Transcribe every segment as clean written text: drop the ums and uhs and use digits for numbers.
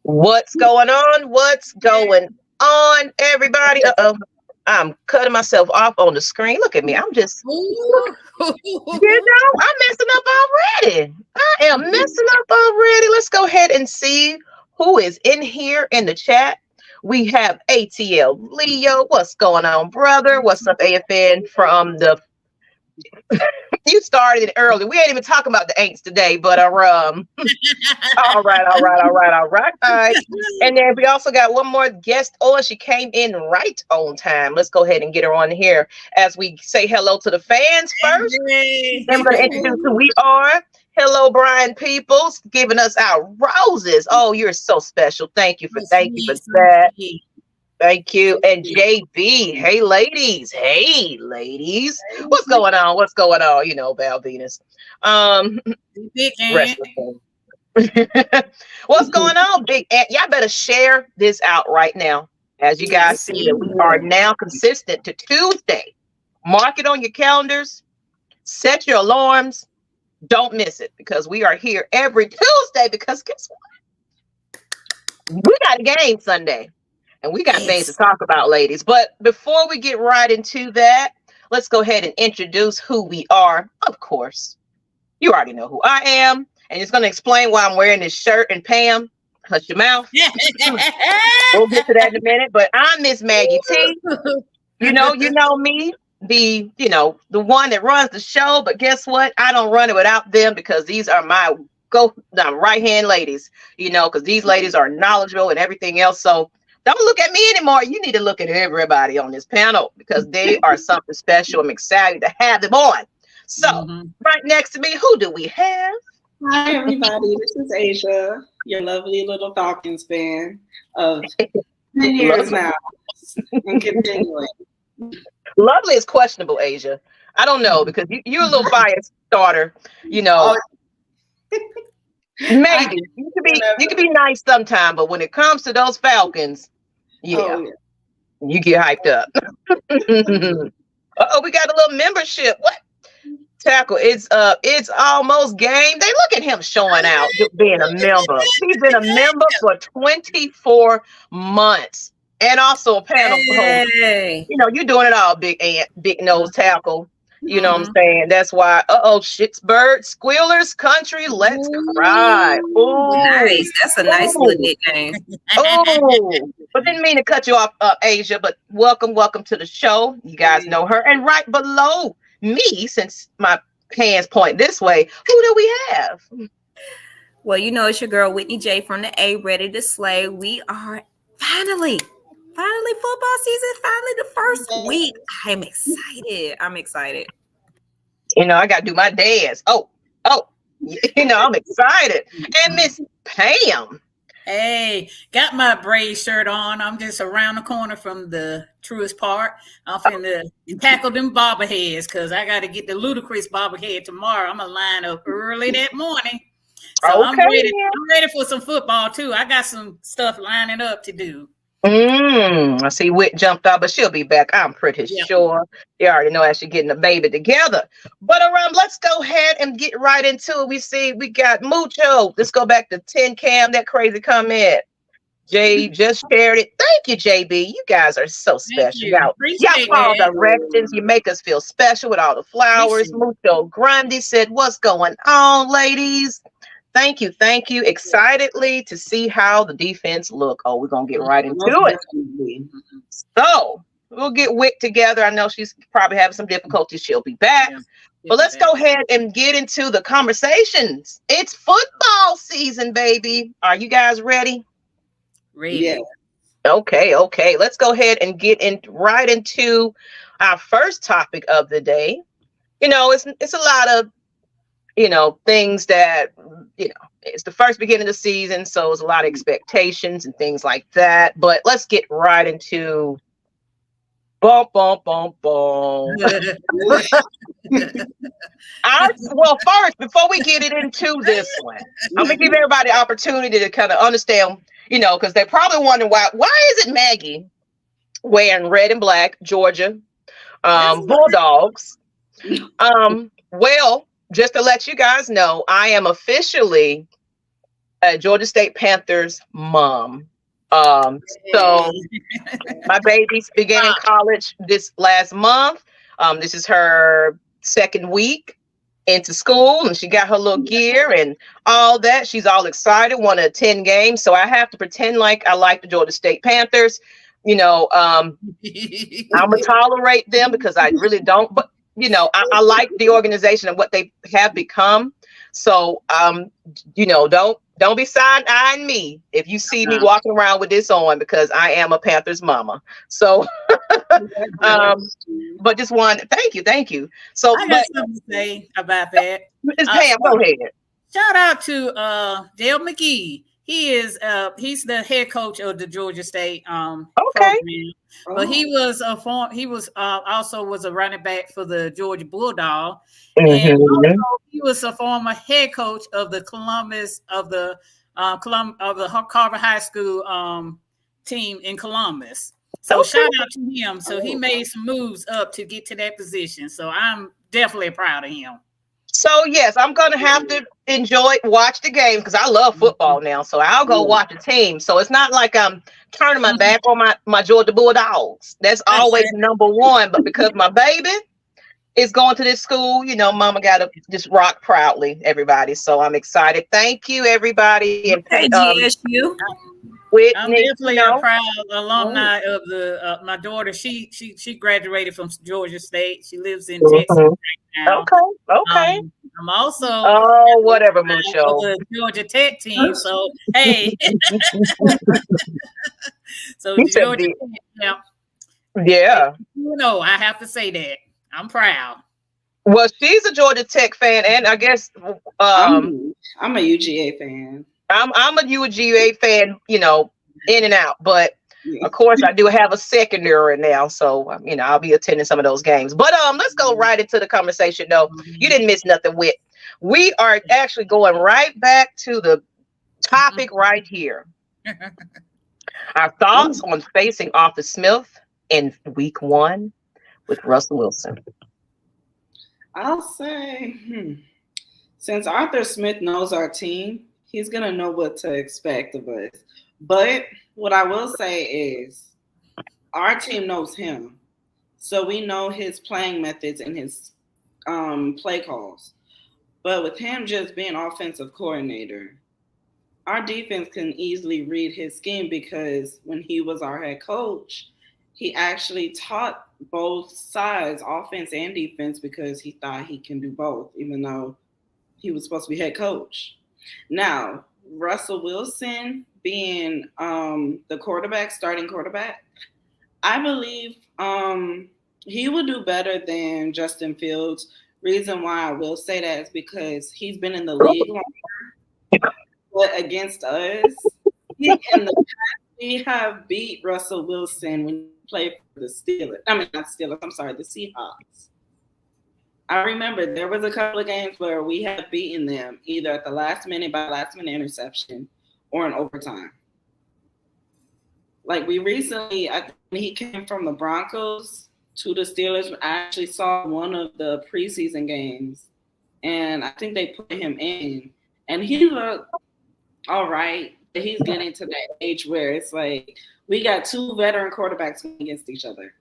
What's going on? What's going on, everybody? Uh-oh. I'm cutting myself off on the screen. Look at me. I'm just, I'm messing up already. I am messing up already. Let's go ahead and see who is in here in the chat. We have ATL Leo. What's going on, brother? What's up, AFN from the you started it early. We ain't even talking about the ain'ts today, but all right. And then we also got one more guest on. She came in right on time. Let's go ahead and get her on here as we say hello to the fans first. Then we're going to introduce who we are. Hello, Brian Peoples, giving us our roses. Oh, you're so special. Thank you for that. Thank you. And JB. Hey, ladies. Hey, ladies. What's going on? What's going on? You know, Val Venus. What's going on, Big Ant? Y'all better share this out right now. As you guys see that we are now consistent to Tuesday. Mark it on your calendars. Set your alarms. Don't miss it because we are here every Tuesday because guess what? We got a game Sunday. And we got things to talk about, ladies. But before we get right into that, let's go ahead and introduce who we are. Of course, you already know who I am. And it's going to explain why I'm wearing this shirt. And Pam, hush your mouth. We'll get to that in a minute. But I'm Ms Maggie T. You know me, the one that runs the show. But guess what? I don't run it without them because these are my right-hand ladies, because these ladies are knowledgeable and everything else. So don't look at me anymore. You need to look at everybody on this panel because they are something special. I'm excited to have them on. So right next to me, who do we have? Hi, everybody. This is Asia, your lovely little Falcons fan of 10 years now. And continuing. Lovely is questionable, Asia. I don't know because you're a little biased starter, Maybe you could be nice sometime, but when it comes to those Falcons, you get hyped up. We got a little membership. What tackle? It's almost game. They look at him showing out, being a member. He's been a member for 24 months, and also a panel host. You're doing it all, big nose tackle. You know what I'm saying? That's why, Pittsburgh Squealers Country, let's cry. Oh, nice. That's a nice little nickname. But didn't mean to cut you off, Asia, but welcome to the show. You guys know her. And right below me, since my hands point this way, who do we have? Well, it's your girl, Whitney J from the A, ready to slay. We are finally football season, finally the first week. I'm excited. I got to do my dance. I'm excited. And Miss Pam. Hey, got my braid shirt on. I'm just around the corner from the Truist Park. I'm finna tackle them bobbleheads because I got to get the ludicrous bobblehead tomorrow. I'm going to line up early that morning. So I'm ready for some football too. I got some stuff lining up to do. I see Whit jumped out, but she'll be back. I'm pretty sure. You already know as she's getting the baby together. But let's go ahead and get right into it. We got Mucho. Let's go back to 10 Cam, that crazy comment. Jay just shared it. Thank you, JB. You guys are so special. Y'all follow directions. You make us feel special with all the flowers. Mucho Grundy said, what's going on, ladies? Thank you. Excitedly to see how the defense look. We're going to get right into it. So we'll get Wick together. I know she's probably having some difficulties. She'll be back. But let's go ahead and get into the conversations. It's football season, baby. Are you guys ready? Ready. Yeah. Okay. Let's go ahead and get right into our first topic of the day. It's a lot of things that, it's the first beginning of the season. So it's a lot of expectations and things like that. But let's get right into bum. First, before we get it into this one, I'm going to give everybody the opportunity to kind of understand, because they're probably wondering why is it Maggie wearing red and black, Georgia, Bulldogs? Well, just to let you guys know, I am officially a Georgia State Panthers mom. So my baby's beginning college this last month. This is her second week into school, and she got her little gear and all that. She's all excited, want to attend games. So I have to pretend like I like the Georgia State Panthers. I'm gonna tolerate them because I really don't. But I like the organization and what they have become. So don't be side-eyeing me if you see me walking around with this on, because I am a Panthers mama. So but just one, thank you. So I got something to say about that. Ms. Pam, go ahead. Shout out to Dale McGee. He's the head coach of the Georgia State program. But he was also was a running back for the Georgia Bulldog. And also he was a former head coach of the Columbus of the Carver High School team in Columbus. So shout out to him. So he made some moves up to get to that position. So I'm definitely proud of him. So yes, I'm gonna have to watch the game because I love football now. So I'll go watch the team. So it's not like I'm turning my back on my Georgia Bulldogs. That's always number one. But because my baby is going to this school, Mama gotta just rock proudly, everybody. So I'm excited. Thank you, everybody. And GSU. Whitney, I'm definitely a proud alumni of the my daughter. She graduated from Georgia State. She lives in Texas right now. Okay. I'm also whatever, Mucho. The Georgia Tech team. So hey, so Georgia Tech, yeah. I have to say that I'm proud. Well, she's a Georgia Tech fan, and I guess I'm a UGA fan. I'm a UGA fan, in and out. But of course, I do have a secondary now, so I'll be attending some of those games. But let's go right into the conversation. No, you didn't miss nothing. We are actually going right back to the topic right here. Our thoughts on facing Arthur Smith in Week 1 with Russell Wilson. I'll say, since Arthur Smith knows our team, he's going to know what to expect of us. But what I will say is our team knows him. So we know his playing methods and his play calls. But with him just being offensive coordinator, our defense can easily read his scheme because when he was our head coach, he actually taught both sides, offense and defense, because he thought he can do both, even though he was supposed to be head coach. Now, Russell Wilson being the starting quarterback, I believe he will do better than Justin Fields. Reason why I will say that is because he's been in the league longer. But against us, in the past, we have beat Russell Wilson when he played for the Steelers. I mean, not Steelers. I'm sorry, the Seahawks. I remember there was a couple of games where we have beaten them either at the last minute by last-minute interception or in overtime. Like we recently, when he came from the Broncos to the Steelers, I actually saw one of the preseason games, and I think they put him in, and he looked all right. But he's getting to that age where it's like we got two veteran quarterbacks against each other.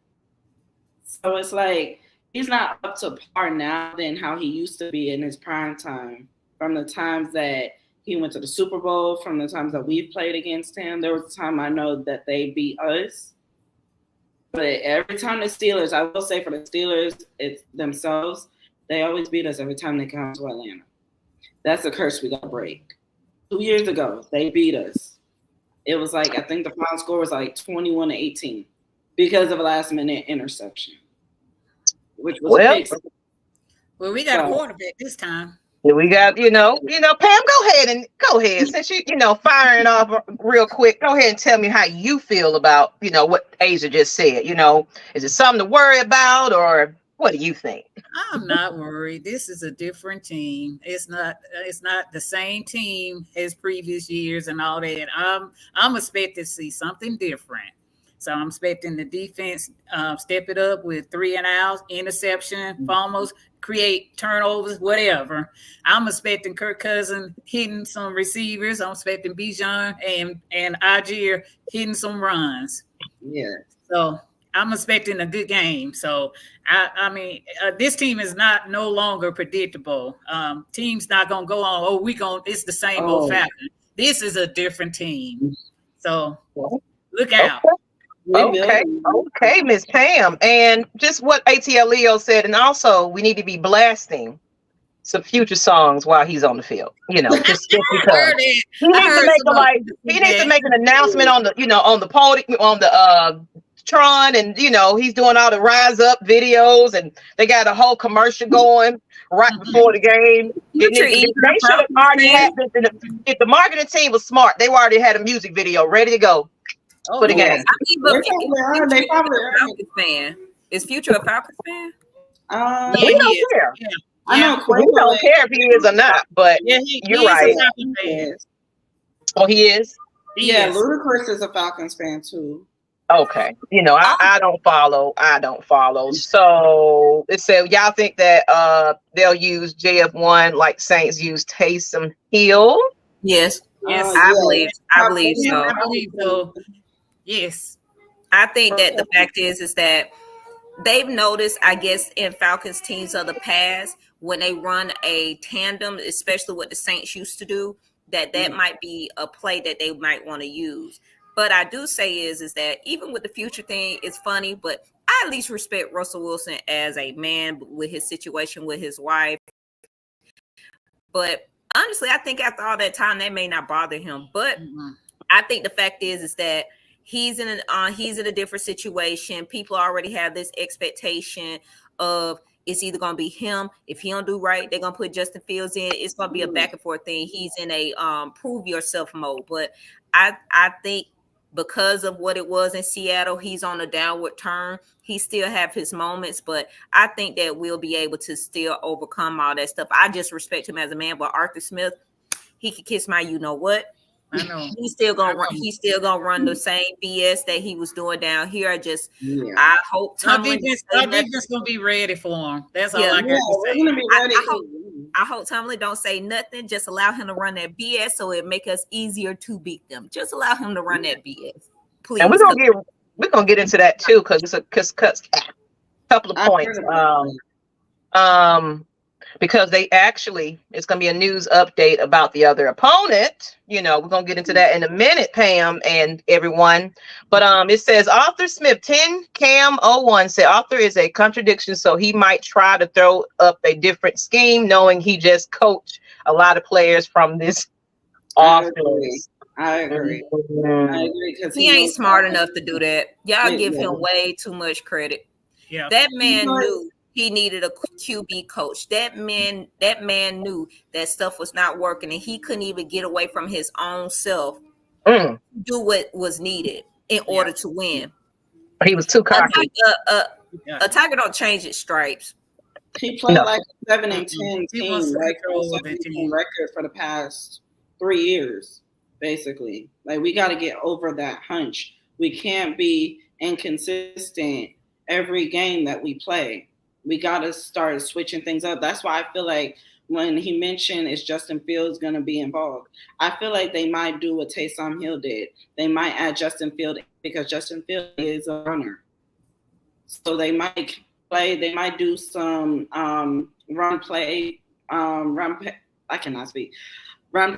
So it's like he's not up to par now than how he used to be in his prime time. From the times that he went to the Super Bowl, from the times that we've played against him, there was a time I know that they beat us. But every time the Steelers, I will say for the Steelers it's themselves, they always beat us every time they come to Atlanta. That's a curse we got to break. 2 years ago, they beat us. It was like, I think the final score was like 21-18 because of a last-minute interception, which was a big. Well, we got a quarterback this time. We got, Pam, go ahead. Since you, firing off real quick, go ahead and tell me how you feel about, what Asia just said. Is it something to worry about, or what do you think? I'm not worried. This is a different team. It's not the same team as previous years and all that. I'm expecting to see something different. So I'm expecting the defense step it up with 3 and outs, interception, fumbles, create turnovers, whatever. I'm expecting Kirk Cousins hitting some receivers. I'm expecting Bijan and Algier hitting some runs. Yeah. So I'm expecting a good game. So I mean, this team is no longer predictable. Team's not gonna go on. It's the same old Falcons. This is a different team. So look out. Okay, Miss Pam. And just what ATL Leo said, and also we need to be blasting some future songs while he's on the field. You know, just because he needs to make an announcement on the, you know, on the podium, on the Tron, and you know, he's doing all the Rise Up videos, and they got a whole commercial going right before the game. They should have already had this. If the marketing team was smart, they already had a music video ready to go for the game. I mean, but they probably are a Falcons fan. Is Future a Falcons fan? We don't care. Yeah. I know we don't care if he is or not, but you're right. Oh, he is? Yeah, Ludacris is a Falcons fan too. Okay. You know, I don't follow. So it said, y'all think that they'll use JF1 like Saints use Taysom Hill? Yes. I believe so. I believe so. Yes. I think that the fact is that they've noticed, I guess, in Falcons teams of the past, when they run a tandem, especially what the Saints used to do, that might be a play that they might want to use. But I do say is that even with the future thing, it's funny, but I at least respect Russell Wilson as a man with his situation with his wife. But honestly, I think after all that time, that may not bother him. But I think the fact is that he's in a different situation. People already have this expectation of it's either going to be him. If he don't do right, they're going to put Justin Fields in. It's going to be a back and forth thing. He's in a prove yourself mode. But I think because of what it was in Seattle, he's on a downward turn. He still have his moments, but I think that we'll be able to still overcome all that stuff. I just respect him as a man, but Arthur Smith, he could kiss my you know what. I know. He's still gonna run the same BS that he was doing down here. I hope Tomlin. I think it's gonna be ready for him. That's all I got to say. I hope Tomlin don't say nothing. Just allow him to run that BS, so it make us easier to beat them. Just allow him to run that BS, please. And we're gonna get into that too, because it's a couple of points. Because it's going to be a news update about the other opponent. You know, we're going to get into that in a minute, Pam and everyone. But it says Arthur Smith, 10 Cam 01 said Arthur is a contradiction, so he might try to throw up a different scheme, knowing he just coached a lot of players from this offense. I agree. Because he ain't smart enough to do that. Y'all give him way too much credit. Yeah, that man knew he needed a QB coach. That man knew that stuff was not working, and he couldn't even get away from his own self. Do what was needed in order to win. He was too cocky. A tiger don't change its stripes. He played like a 7-10 team, like a 17 record for the past 3 years, basically. Like, we got to get over that hunch. We can't be inconsistent every game that we play. We got to start switching things up. That's why I feel like when he mentioned is Justin Fields going to be involved, I feel like they might do what Taysom Hill did. They might add Justin Fields because Justin Fields is a runner. So they might play. They might do some run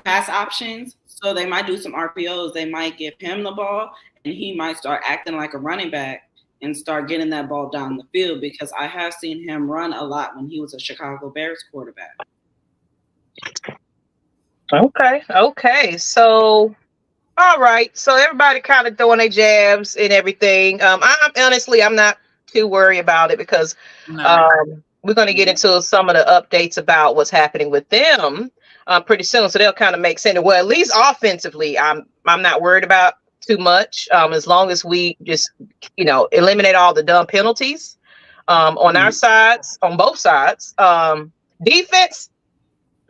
pass options. So they might do some RPOs. They might give him the ball, and he might start acting like a running back and start getting that ball down the field, because I have seen him run a lot when he was a Chicago Bears quarterback. Okay. So, all right. So everybody kind of throwing their jabs and everything. I'm not too worried about it, because we're going to get into some of the updates about what's happening with them pretty soon. So they'll kind of make sense. Well, at least offensively, I'm not worried about too much, as long as we just, eliminate all the dumb penalties on our sides, on both sides. Defense,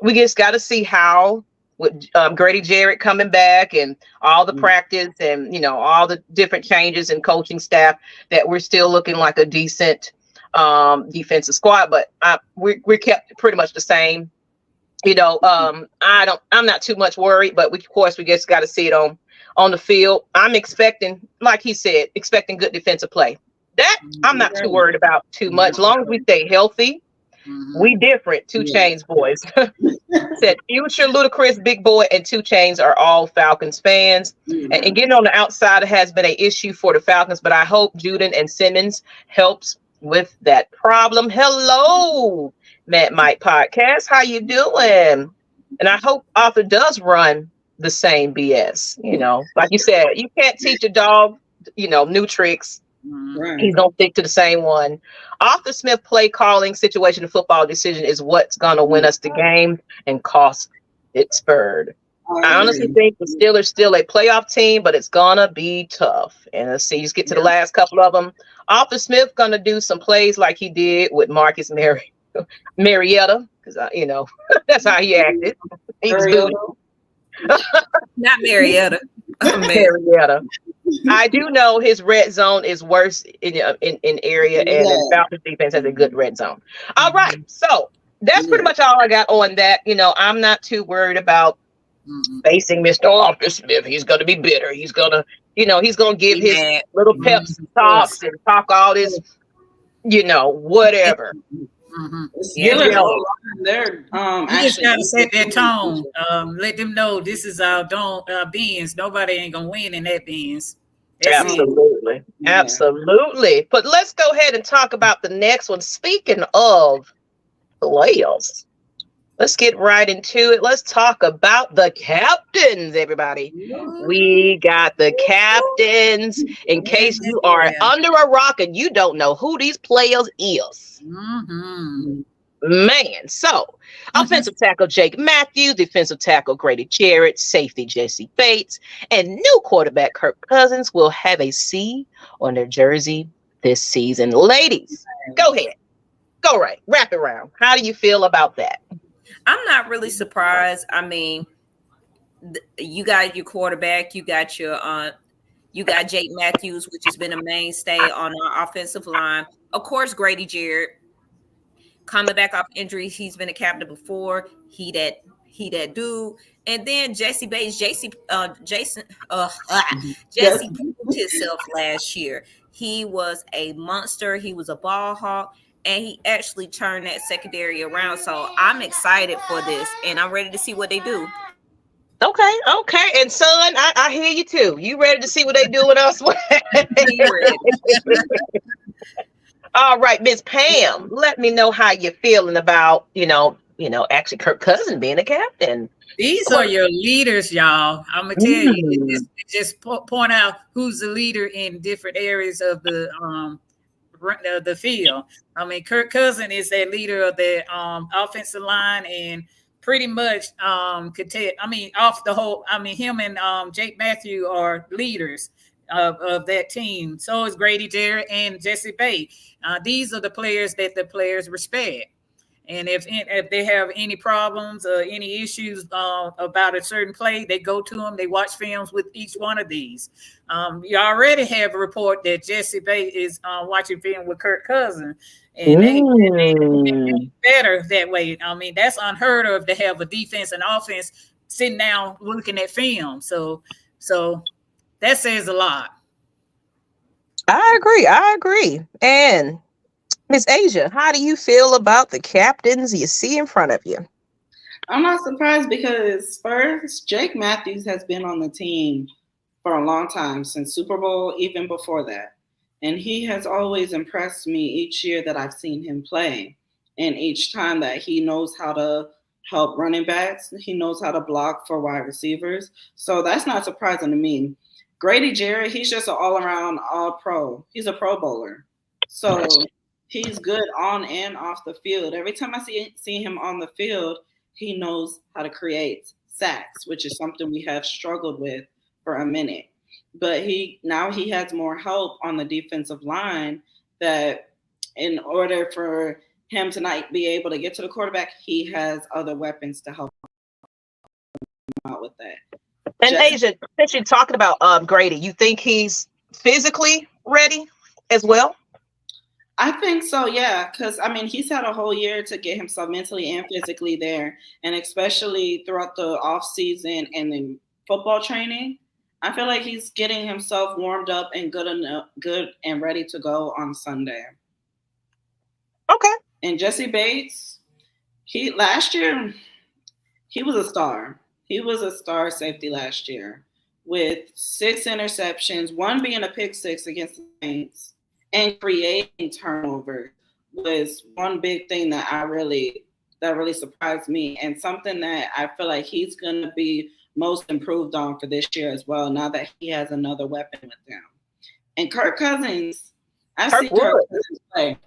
we just got to see how with Grady Jarrett coming back and all the practice and, all the different changes in coaching staff, that we're still looking like a decent defensive squad. But we're kept pretty much the same. I'm not too much worried, but of course we just got to see it on the field. I'm expecting, like he said, good defensive play. That I'm not too worried about too much. As long as we stay healthy. We different. 2 Chainz boys. Said Future, Ludacris, Big Boy, and 2 Chainz are all Falcons fans. And getting on the outside has been an issue for the Falcons, but I hope Juden and Simmons helps with that problem. Hello, Matt Mike Podcast. How you doing? And I hope Arthur does run the same BS. Like you said, you can't teach a dog, new tricks. Right. He's gonna stick to the same one. Arthur Smith play calling, situation, and football decision is what's gonna win us the game and cost Pittsburgh. I honestly think the Steelers still a playoff team, but it's gonna be tough. And let's see, just get to the last couple of them. Arthur Smith gonna do some plays like he did with Marcus Marietta, because that's how he acted. He was booty. Not Marietta. Marietta. I do know his red zone is worse in area, and the Falcons defense has a good red zone. All right, so that's pretty much all I got on that. I'm not too worried about facing Mr. Arthur Smith. He's going to be bitter. He's going to, he's going to give his little peps and talks and talk all this, whatever. You just gotta set that tone. Let them know this is our beans. Nobody ain't gonna win in that beans. Absolutely. But let's go ahead and talk about the next one. Speaking of playoffs, let's get right into it. Let's talk about the captains, everybody. We got the captains. In case you are under a rock and you don't know who these players is. Man, so offensive tackle Jake Matthews, defensive tackle Grady Jarrett, safety Jesse Bates, and new quarterback Kirk Cousins will have a C on their jersey this season. Ladies, go ahead. Go right. Wrap it around. How do you feel about that? I'm not really surprised. I mean, you got your quarterback, you got Jake Matthews, which has been a mainstay on our offensive line. Of course, Grady Jarrett coming back off injury. He's been a captain before. He that dude. And then Jesse Bates, Jesse proved himself last year. He was a monster. He was a ball hawk. And he actually turned that secondary around. So I'm excited for this. And I'm ready to see what they do. Okay. And son, I hear you too. You ready to see what they do with us? All right, Miss Pam, let me know how you're feeling about, actually Kirk Cousins being a captain. These are your leaders, y'all. I'm gonna tell you, just point out who's the leader in different areas of the field. I mean, Kirk Cousins is that leader of the offensive line, and pretty much could tell. I mean, off the whole. I mean, him and Jake Matthews are leaders of that team. So is Grady Jarrett and Jesse Bates. These are the players that the players respect. And if they have any problems or any issues about a certain play, they go to them. They watch films with each one of these. You already have a report that Jesse Bates is watching film with Kirk Cousins. And they better that way. I mean, that's unheard of to have a defense and offense sitting down looking at film. So that says a lot. I agree. And Miss Asia, how do you feel about the captains you see in front of you? I'm not surprised because first, Jake Matthews has been on the team for a long time, since Super Bowl, even before that. And he has always impressed me each year that I've seen him play. And each time that he knows how to help running backs, he knows how to block for wide receivers. So that's not surprising to me. Grady Jarrett, he's just an all-around all-pro. He's a Pro Bowler. So he's good on and off the field. Every time I see him on the field, he knows how to create sacks, which is something we have struggled with for a minute. But now he has more help on the defensive line, that in order for him to not be able to get to the quarterback, he has other weapons to help come out with that. And Asia, since you're talking about Grady, you think he's physically ready as well? I think so, yeah, because I mean he's had a whole year to get himself mentally and physically there, and especially throughout the off season and then football training. I feel like he's getting himself warmed up and good and ready to go on Sunday. Okay. And Jesse Bates, last year he was a star. He was a star safety last year with 6 interceptions, one being a pick 6 against the Saints, and creating turnover was one big thing that really surprised me, and something that I feel like he's going to be most improved on for this year as well, now that he has another weapon with him. And Kirk Cousins, I've seen Kirk Cousins play.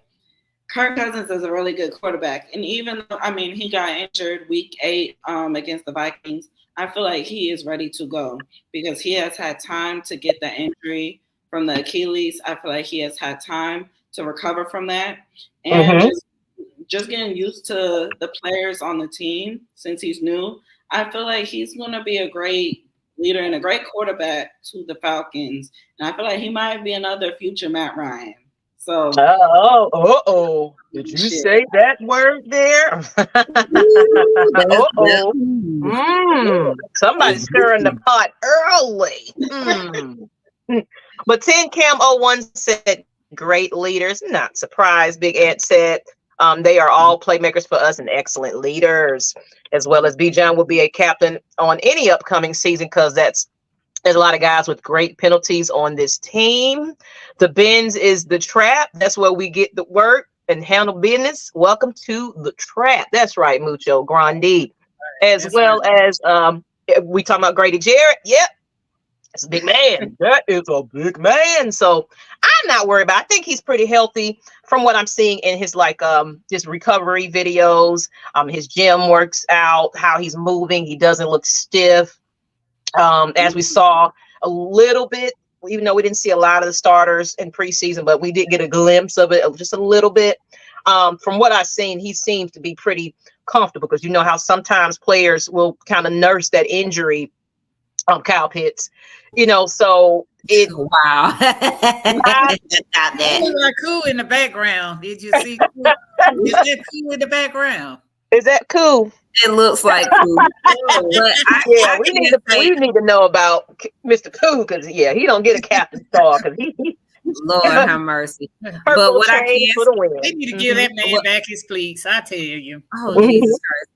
Kirk Cousins is a really good quarterback. And even though, I mean, he got injured week 8 against the Vikings, I feel like he is ready to go because he has had time to get the injury from the Achilles. I feel like he has had time to recover from that. And just getting used to the players on the team since he's new, I feel like he's going to be a great leader and a great quarterback to the Falcons. And I feel like he might be another future Matt Ryan. So, did you say that word there? Somebody's stirring the pot early. But 10 Cam 01 said, great leaders. Not surprised. Big Ed said, they are all playmakers for us and excellent leaders, as well as B. John will be a captain on any upcoming season because there's a lot of guys with great penalties on this team. The Benz is the trap. That's where we get the work and handle business. Welcome to the trap. That's right, Mucho Grande. As well as we talking about Grady Jarrett. Yep. That's a big man. That is a big man. So I'm not worried about it. I think he's pretty healthy from what I'm seeing in his his recovery videos. His gym works out, how he's moving. He doesn't look stiff. As we saw a little bit, even though we didn't see a lot of the starters in preseason, but we did get a glimpse of it just a little bit. From what I've seen, he seems to be pretty comfortable because you know how sometimes players will kind of nurse that injury. Kyle Pitts, so it. Wow. It was cool in the background. Did you see? Is that cool in the background? Is that cool? It looks like cool. But we need to know about Mr. Cool because he don't get a captain star because he Lord have mercy. But what I can they need to give that man back his cleats. I tell you. Oh Jesus Christ.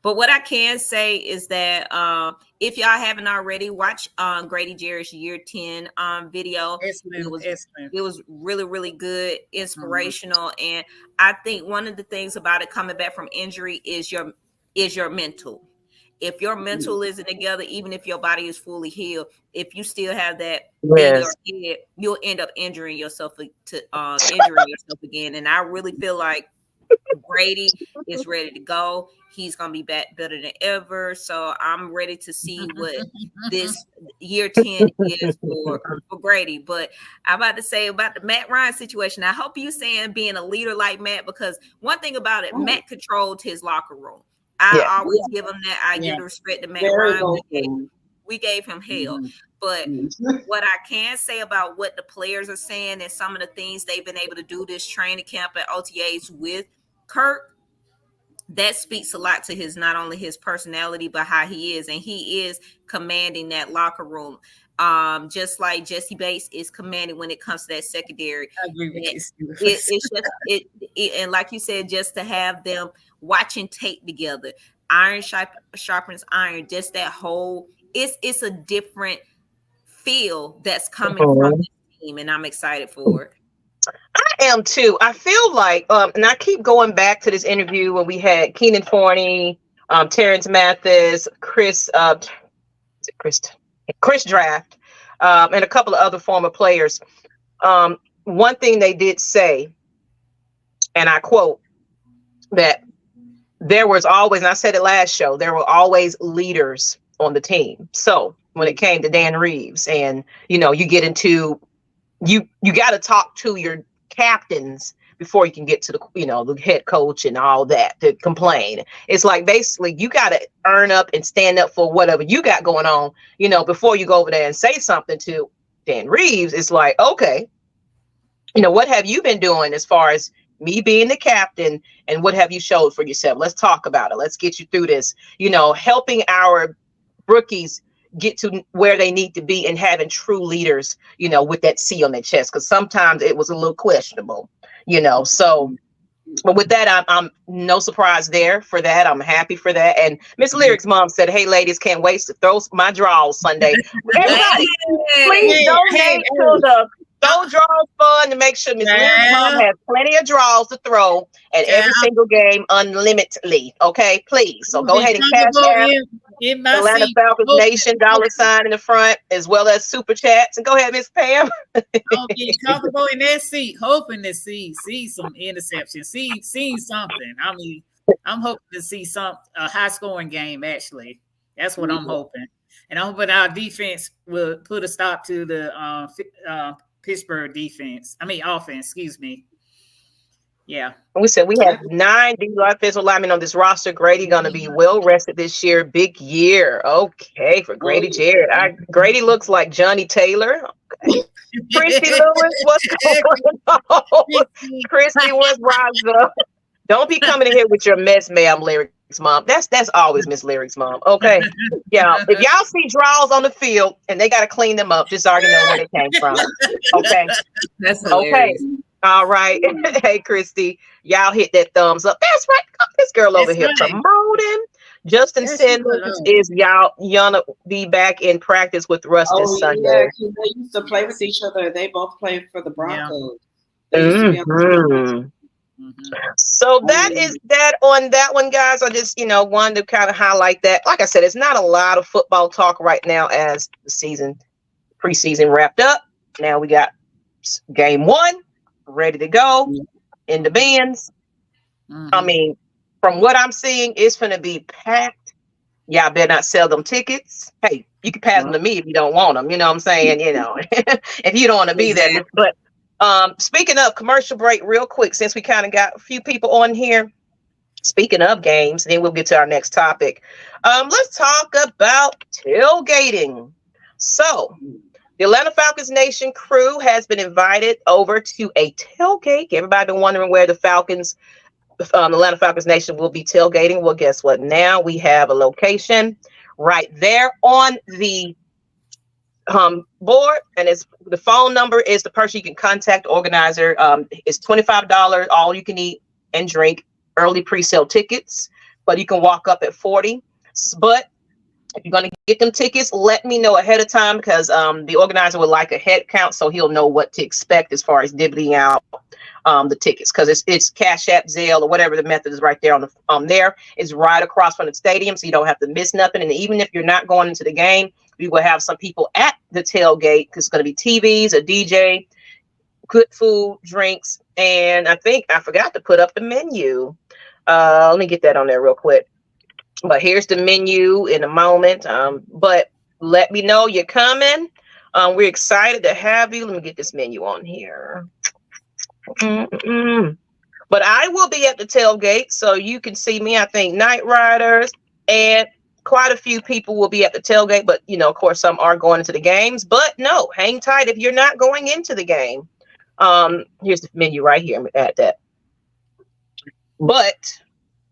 But what I can say is that if y'all haven't already, watch Grady Jarrett's Year 10 video. It was really, really good, inspirational. And I think one of the things about it coming back from injury is your mental. If your mental isn't together, even if your body is fully healed, if you still have that in your head, you'll end up injuring yourself again. And I really feel like Grady is ready to go. He's gonna be back better than ever. So I'm ready to see what this year 10 is for Grady. But I'm about to say about the Matt Ryan situation. I hope you saying being a leader like Matt, because one thing about it, Matt controlled his locker room. I always give him that. I give the respect to Matt Ryan. We gave him hell. But what I can say about what the players are saying and some of the things they've been able to do this training camp at OTAs with Kirk, that speaks a lot to his, not only his personality, but how he is. And he is commanding that locker room. Just like Jesse Bates is commanding when it comes to that secondary. I agree with you. It's just and like you said, just to have them watching tape together, iron sharpens iron, just that whole it's a different feel that's coming from the team, and I'm excited for it. I am too. I feel like, and I keep going back to this interview when we had Keenan Forney, Terrence Mathis, Chris Draft, and a couple of other former players. One thing they did say, and I quote, that there was always, and I said it last show, there were always leaders on the team. So when it came to Dan Reeves, and you get into you got to talk to your captains before you can get to the, the head coach and all that to complain. It's like basically you got to earn up and stand up for whatever you got going on, before you go over there and say something to Dan Reeves. It's like, okay, what have you been doing as far as me being the captain, and what have you showed for yourself? Let's talk about it. Let's get you through this, helping our rookies get to where they need to be and having true leaders, with that C on their chest. Because sometimes it was a little questionable, so. But with that, I'm no surprise there for that. I'm happy for that. And Miss Lyric's mom said, "Hey, ladies, can't wait to throw my draws Sunday. Everybody, please donate to the Throw Draws Fund to make sure Miss Lyric's mom has plenty of draws to throw at every single game unlimitedly. Okay, please. So go ahead and cash out Atlanta Falcons Nation $sign in the front, as well as super chats. And go ahead, Miss Pam. I'll be comfortable in that seat, hoping to see some interception, see something. I mean, I'm hoping to see a high scoring game. Actually, that's what I'm hoping, and I'm hoping our defense will put a stop to the Pittsburgh offense. Excuse me. Yeah. We said we have 9 offensive linemen on this roster. Grady going to be well rested this year. Big year. Okay, for Grady Jarrett. Grady looks like Johnny Taylor. Okay. Christy Lewis, what's going on? Christy, what's rise up? Don't be coming in here with your mess, ma'am, Lyric's mom. That's always Miss Lyric's mom. Okay. Yeah. If y'all see draws on the field and they got to clean them up, just already know where they came from. Okay. That's hilarious. Okay. All right. Hey, Christy, y'all hit that thumbs up. That's right. This girl over here promoting. Justin Sanders is gonna be back in practice with Russ this Sunday. Yeah, they used to play with each other. They both played for the Broncos. So that is that on that one, guys. I just, wanted to kind of highlight that. Like I said, it's not a lot of football talk right now as the preseason wrapped up. Now we got game 1 ready to go in the bins. I mean, from what I'm seeing, it's going to be packed. Y'all better not sell them tickets. Hey, you can pass them to me if you don't want them. You know what I'm saying? If you don't want to be there. But speaking of commercial break, real quick, since we kind of got a few people on here. Speaking of games, then we'll get to our next topic. Let's talk about tailgating. So, the Atlanta Falcons Nation crew has been invited over to a tailgate. Everybody been wondering where the Atlanta Falcons Nation will be tailgating. Well, guess what? Now we have a location right there on the board, and the phone number is the person you can contact. Organizer. It's $25, all you can eat and drink. Early pre-sale tickets, but you can walk up at 40. But if you're going to get them tickets, let me know ahead of time, because the organizer would like a head count so he'll know what to expect as far as divvying out the tickets, because it's Cash App, Zelle, or whatever the method is right there on there. It's right across from the stadium, so you don't have to miss nothing. And even if you're not going into the game, we will have some people at the tailgate, because it's going to be TVs, a DJ, good food, drinks, and I think I forgot to put up the menu. Let me get that on there real quick. But here's the menu in a moment. But let me know you're coming. We're excited to have you. Let me get this menu on here. But I will be at the tailgate, so you can see me. I think Nyght Riders and quite a few people will be at the tailgate. But, of course, some are going into the games. But no, hang tight if you're not going into the game. Here's the menu right here. At that. But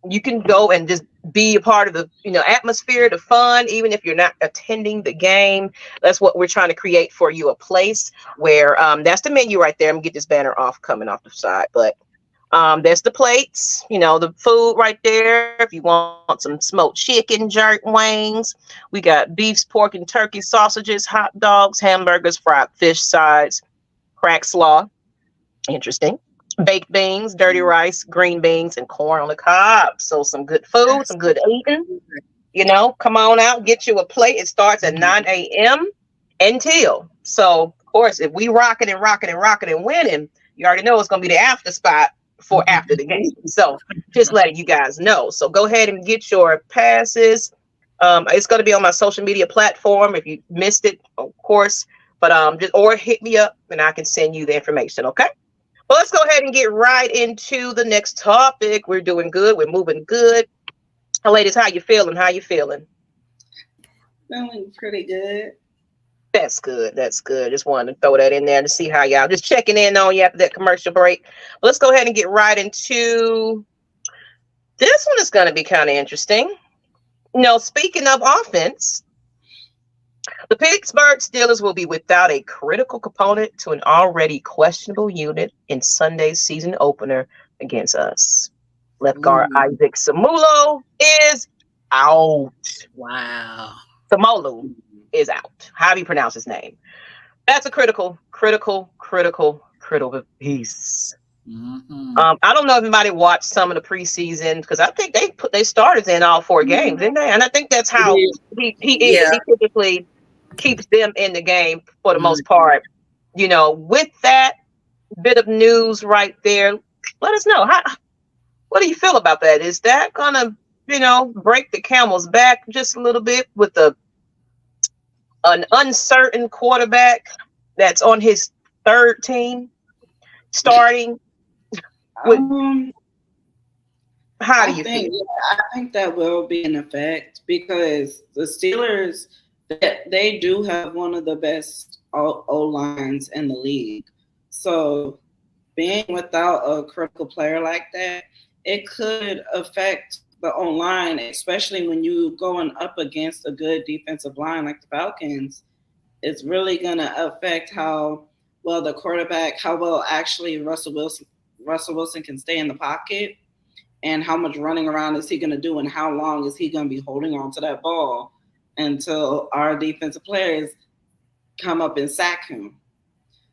you can go and just be a part of the, atmosphere, the fun, even if you're not attending the game. That's what we're trying to create for you, a place where that's the menu right there. I'm gonna get this banner coming off the side, but there's the plates, the food right there. If you want some smoked chicken, jerk wings, we got beefs, pork, and turkey, sausages, hot dogs, hamburgers, fried fish sides, crack slaw. Interesting. Baked beans, dirty rice, green beans, and corn on the cob. So some good food, some good eating. Come on out, get you a plate. It starts at 9 a.m. until. So, of course, if we rocking and winning, you already know it's going to be the after spot for after the game. So just letting you guys know. So go ahead and get your passes. It's going to be on my social media platform if you missed it, of course. But or hit me up and I can send you the information, okay? Well, let's go ahead and get right into the next topic. We're doing good. We're moving good. Ladies, how you feeling? How you feeling? Feeling pretty good. That's good. That's good. Just wanted to throw that in there to see how y'all just checking in on you after that commercial break. Let's go ahead and get right into this one. Is going to be kind of interesting. Speaking of offense, the Pittsburgh Steelers will be without a critical component to an already questionable unit in Sunday's season opener against us. Left guard Isaac Seumalo is out. Wow. Seumalo is out. How do you pronounce his name? That's a critical piece. Mm-hmm. I don't know if anybody watched some of the preseason because I think they put their starters in all 4 games, didn't they? And I think that's how he is. Yeah. He typically keeps them in the game for the most part. With that bit of news right there, let us know. What do you feel about that? Is that gonna, break the camel's back just a little bit with an uncertain quarterback that's on his 3rd team starting? How do you feel? I think that will be an effect because the Steelers, they do have one of the best O-lines in the league. So being without a critical player like that, it could affect the O-line, especially when you going up against a good defensive line like the Falcons. It's really going to affect how well the quarterback, how well actually Russell Wilson can stay in the pocket, and how much running around is he going to do, and how long is he going to be holding on to that ball until our defensive players come up and sack him.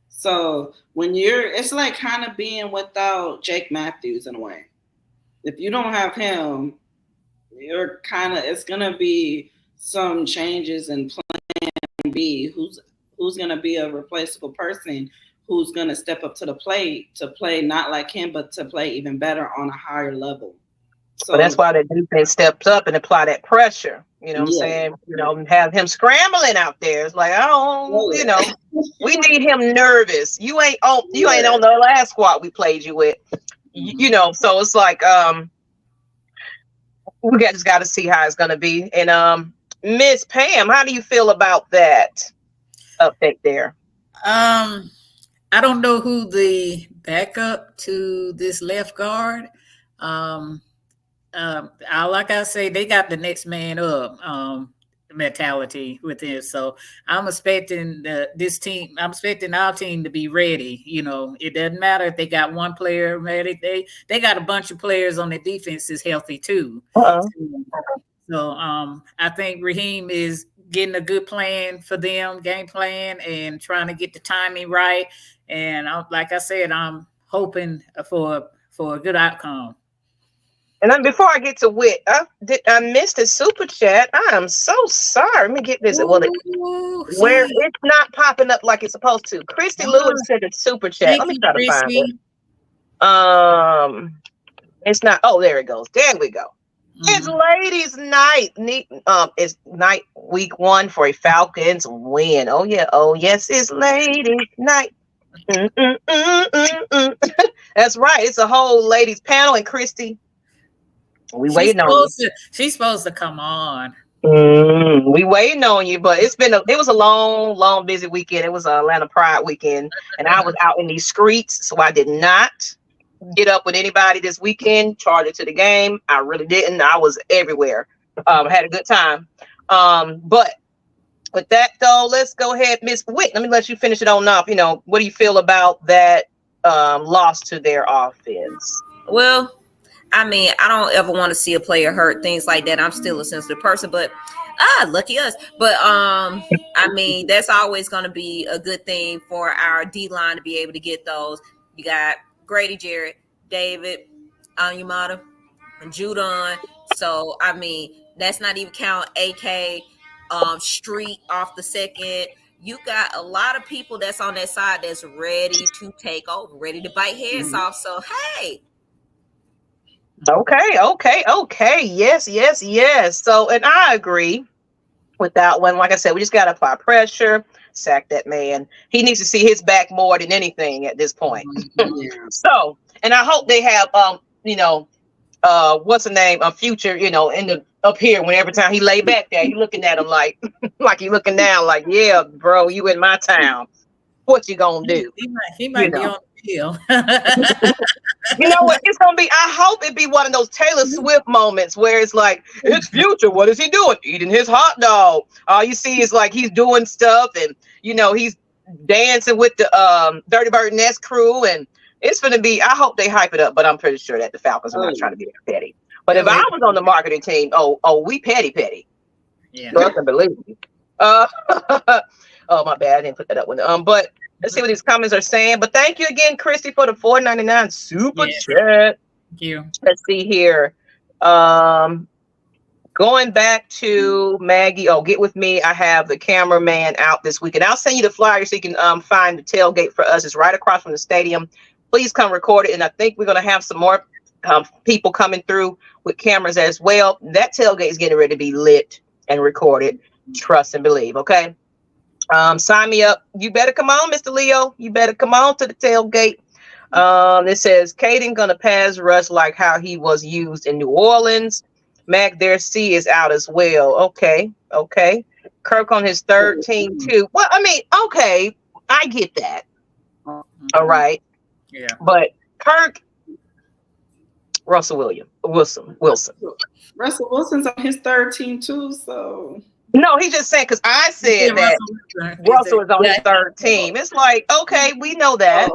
So it's like kind of being without Jake Matthews in a way. If you don't have him, it's going to be some changes in plan B. Who's going to be a replaceable person who's going to step up to the plate to play not like him, but to play even better on a higher level. So that's why the defense steps up and apply that pressure. You know what I'm saying? Have him scrambling out there. It's like, we need him nervous. You ain't on the last squad we played you with. So it's like we just got to see how it's going to be. And Miss Pam, how do you feel about that update there? I don't know who the backup to this left guard. Like I say, they got the next man up mentality with this. So I'm expecting this team. I'm expecting our team to be ready. It doesn't matter if they got one player ready. They got a bunch of players on the defense is healthy too. So I think Raheem is getting a good plan for them, game plan, and trying to get the timing right. And like I said, I'm hoping for a good outcome. And then before I get to Wit, I missed a super chat. I am so sorry. Let me get this. Where it's not popping up like it's supposed to. Christy Lewis sent a super chat. Let me try to find it. It's not. Oh, there it goes. There we go. It's ladies' night. It's night week 1 for a Falcons win. Oh yeah. Oh yes, it's ladies' night. That's right. It's a whole ladies panel, and Christy, we waiting on you. She's supposed to come on. We waiting on you, but it was a long, busy weekend. It was Atlanta Pride weekend, and I was out in these streets, so I did not get up with anybody this weekend. Charged it to the game. I really didn't. I was everywhere. Had a good time. But with that though, let's go ahead, Miss Witt. Let me let you finish it on up. What do you feel about that loss to their offense? Well, I don't ever want to see a player hurt, things like that. I'm still a sensitive person, but lucky us. But that's always going to be a good thing for our D-line to be able to get those. You got Grady Jarrett, David, Yamada, and Judon. So that's not even count AK, Street off the second. You got a lot of people that's on that side that's ready to take over, ready to bite heads off. So hey. Okay. Yes. So, and I agree. with that one. Like I said, we just got to apply pressure, sack that man. He needs to see his back more than anything at this point. Yeah. So, and I hope they have, what's the name? Future, in the up here. When every time he lay back there, you looking at him like, like you looking down, like, yeah, bro, you in my town. What you gonna do? He might be on the hill. You know what? It's gonna be. I hope it be one of those Taylor Swift moments where it's like, it's Future. What is he doing? Eating his hot dog. All you see is like he's doing stuff, and he's dancing with the Dirty Bird Nest crew, and it's gonna be. I hope they hype it up, but I'm pretty sure that the Falcons are not trying to be that petty. But if I was on the marketing team, we petty. Yeah. Trust and believe me. Oh my bad, I didn't put that up with but. Let's see what these comments are saying. But thank you again, Christy, for the $4.99 super chat. Thank you. Let's see here. Going back to Maggie. Oh, get with me. I have the cameraman out this weekend. I'll send you the flyer so you can find the tailgate for us. It's right across from the stadium. Please come record it. And I think we're going to have some more people coming through with cameras as well. That tailgate is getting ready to be lit and recorded. Trust and believe. Okay. Sign me up. You better come on, Mr. Leo. You better come on to the tailgate. It says Caden gonna pass rush like how he was used in New Orleans. Mac, their C is out as well. Okay. Kirk on his third team too. Well, I mean, okay, I get that. All right. Yeah. But Kirk, Russell Wilson. Russell Wilson's on his third team too, so. No, he's just saying because I said that Russell is on his third team. It's like, okay, we know that.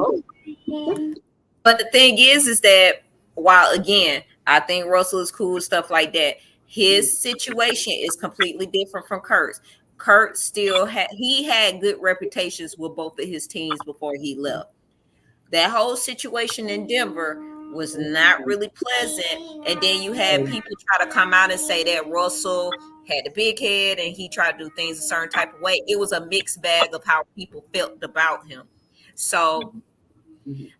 But the thing is that while again, I think Russell is cool, stuff like that, his situation is completely different from Kurt's. Kurt still had good reputations with both of his teams before he left. That whole situation in Denver was not really pleasant. And then you had people try to come out and say that Russell had a big head and he tried to do things a certain type of way. It was a mixed bag of how people felt about him. So,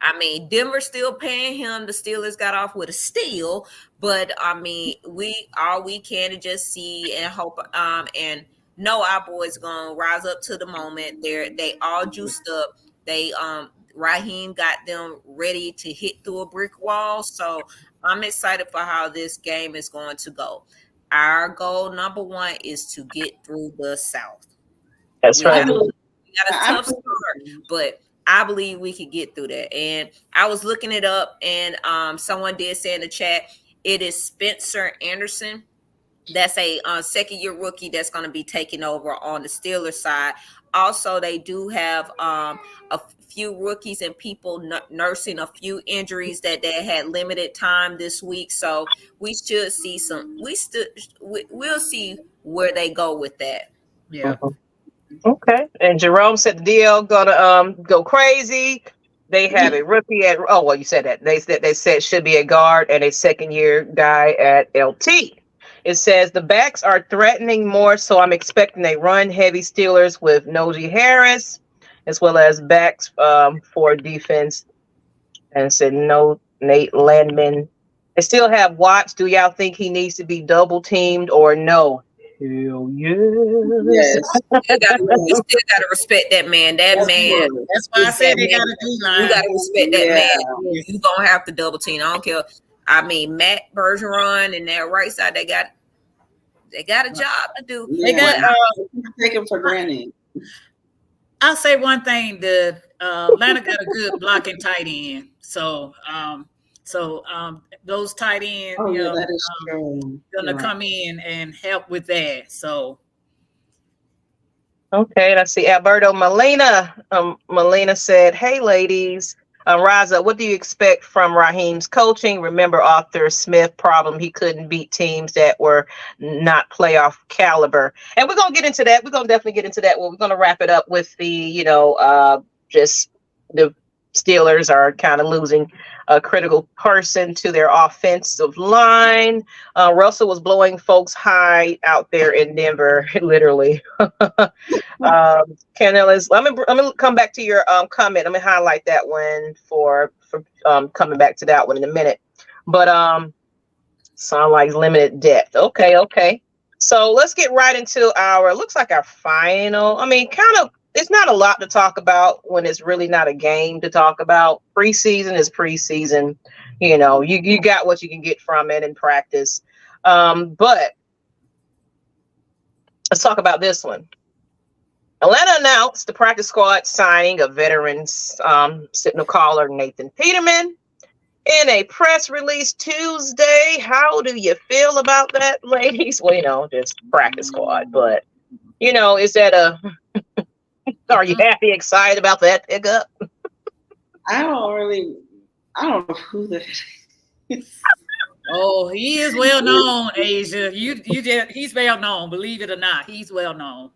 I mean, Denver still paying him. The Steelers got off with a steal, but I mean, all we can just see and hope and know our boys gonna rise up to the moment. They all juiced up. Raheem got them ready to hit through a brick wall. So I'm excited for how this game is going to go. Our goal, number one, is to get through the South. That's right. We got a tough start, but I believe we could get through that. And I was looking it up, and someone did say in the chat, it is Spencer Anderson. That's a second-year rookie that's going to be taking over on the Steelers side. Also, they do have a few rookies and people nursing a few injuries that they had limited time this week. So we should see we'll see where they go with that. Yeah. Okay. And Jerome said the DL gonna go crazy. They have a rookie at you said that. They said should be a guard and a second-year guy at LT. It says the backs are threatening more, so I'm expecting a run-heavy Steelers with Najee Harris, as well as backs for defense. And it said no Nate Landman. They still have Watts. Do y'all think he needs to be double-teamed or no? Hell yes. We still gotta respect that man. That man. That's why I said they gotta do line. You gotta respect that man. You gonna have to double team. I don't care. I mean, Matt Bergeron and that right side, they got a job to do. They got take him for granted. I'll say one thing: the Atlanta got a good blocking tight end. So those tight ends, that is true. Gonna come in and help with that. So. Okay, let's see. Alberto Molina. Molina said, "Hey, ladies, Raza, what do you expect from Raheem's coaching? Remember Arthur Smith problem? He couldn't beat teams that were not playoff caliber." And we're gonna get into that. We're gonna definitely get into that. Well, we're gonna wrap it up with the, just the Steelers are kind of losing a critical person to their offensive line. Russell was blowing folks high out there in Denver, literally. Canellis, let me come back to your comment. Let me highlight that one for coming back to that one in a minute. But sound like limited depth. Okay. So let's get right into looks like our final. I mean, kind of, it's not a lot to talk about when it's really not a game to talk about. Preseason is preseason. You know, you got what you can get from it in practice. But let's talk about this one. Atlanta announced the practice squad signing of veterans signal caller Nathan Peterman in a press release Tuesday. How do you feel about that, ladies? Well, you know, just practice squad, but you know, is that are you happy, excited about that pickup? I don't know who that is. Oh, he is well known, Asia. He's well known. Believe it or not, he's well known.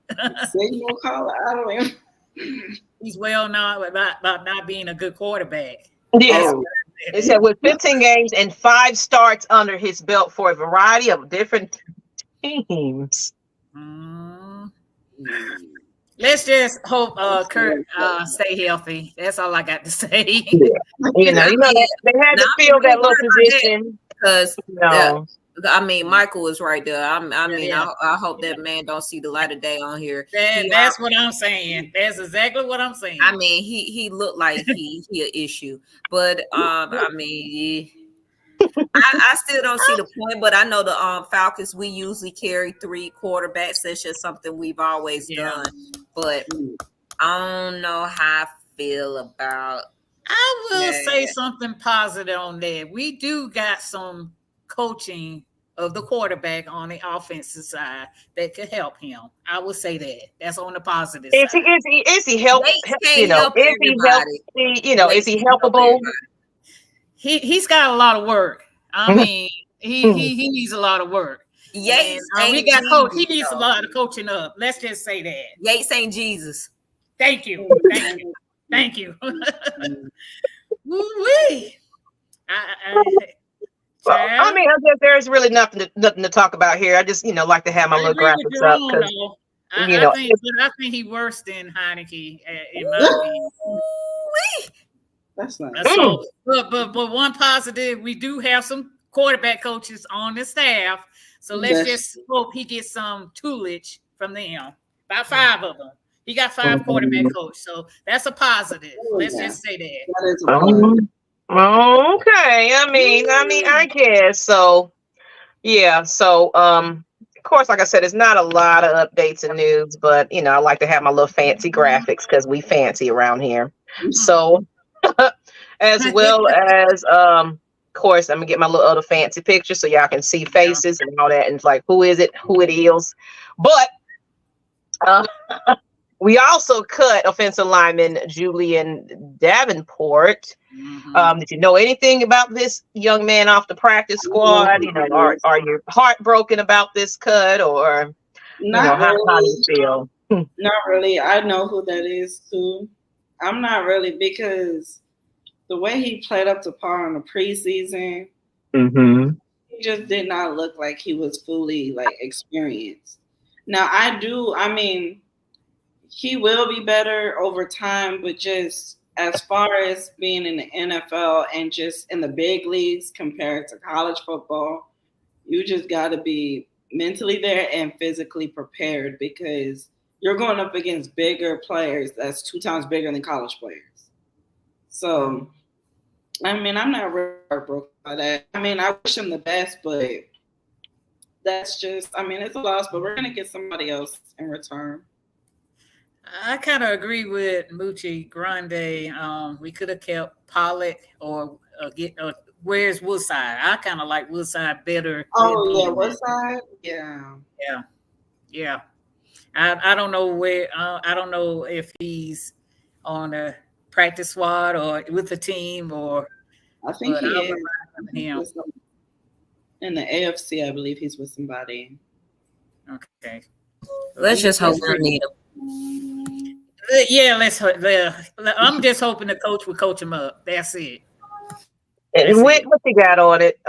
Signal caller. I don't even. He's well known about not being a good quarterback. Yes. Oh. It said with 15 games and 5 starts under his belt for a variety of different teams. Let's just hope Kirk stay healthy. That's all I got to say. Yeah. You know, they had to fill that little position. Because No. I mean, Michael was right there. I hope that man don't see the light of day on here. That's what I'm saying. That's exactly what I'm saying. I mean, he looked like he an issue, but I mean, I still don't see the point. But I know the Falcons, we usually carry 3 quarterbacks. That's just something we've always done. But I don't know how I feel about. I will say something positive on that. We do got some coaching of the quarterback on the offensive side that could help him. I would say that. That's on the positive side. Is he help? You know, is he helpable? He's got a lot of work. I mean, he needs a lot of work. Yates, we got coach. He needs a lot of coaching up. Let's just say that. Yates ain't Jesus. Thank you. Thank you. Woo-wee. I mean, there's really nothing to talk about here. I just, like to have my little graphics up because, I think he's worse than Heineke in my opinion. That's not. So, but one positive, we do have some quarterback coaches on the staff. So let's just hope he gets some toolage from them. About 5 of them. He got 5 quarterback coaches, so that's a positive. Let's just say that. Okay. I mean, I guess so. Yeah. So, of course, like I said, it's not a lot of updates and news, but I like to have my little fancy graphics because we fancy around here. So, as well as, of course, I'm gonna get my little other fancy picture so y'all can see faces and all that, and it's like who is it, who it is. But we also cut offensive lineman Julian Davenport. Did you know anything about this young man off the practice squad? Are you heartbroken about this cut, or how do you feel? Not really. I know who that is too. I'm not really, because the way he played up to par in the preseason, he just did not look like he was fully experienced. Now he will be better over time, but just as far as being in the NFL and just in the big leagues compared to college football, you just got to be mentally there and physically prepared, because you're going up against bigger players that's 2 times bigger than college players. So, I'm not really heartbroken by that. I wish him the best, but that's just, it's a loss, but we're going to get somebody else in return. I kind of agree with Mucci Grande. We could have kept Pollock or where's Woodside? I kind of like Woodside better. Oh, yeah, Woodside? Yeah. I don't know where. I don't know if he's on a practice squad or with the team, or. I think he is. In the AFC, I believe he's with somebody. Okay. Let's just hope we need him. Yeah, let's hope. I'm just hoping the coach will coach him up. That's it. And what you got on it?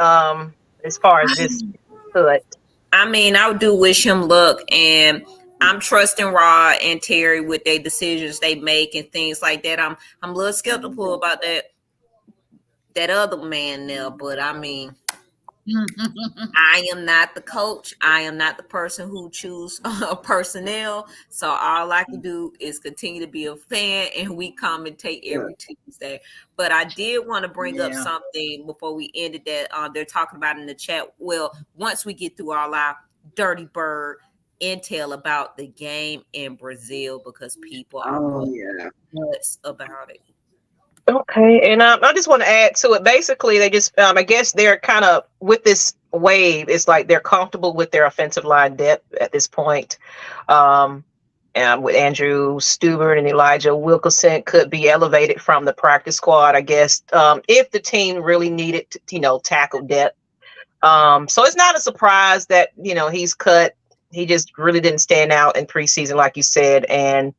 As far as this cut, I do wish him luck, and I'm trusting Rod and Terry with their decisions they make and things like that. I'm a little skeptical about that other man there, but I am not the coach. I am not the person who choose personnel. So all I can do is continue to be a fan, and we commentate every Tuesday. But I did want to bring up something before we ended that they're talking about in the chat. Well, once we get through all our Dirty Bird intel about the game in Brazil, because people are nuts about it. Okay, and I just want to add to it. Basically, they just, I guess they're kind of with this wave. It's like they're comfortable with their offensive line depth at this point. And with Andrew Stubert and Elijah Wilkinson could be elevated from the practice squad, I guess, if the team really needed to, tackle depth. So it's not a surprise that, he's cut. He just really didn't stand out in preseason, like you said, and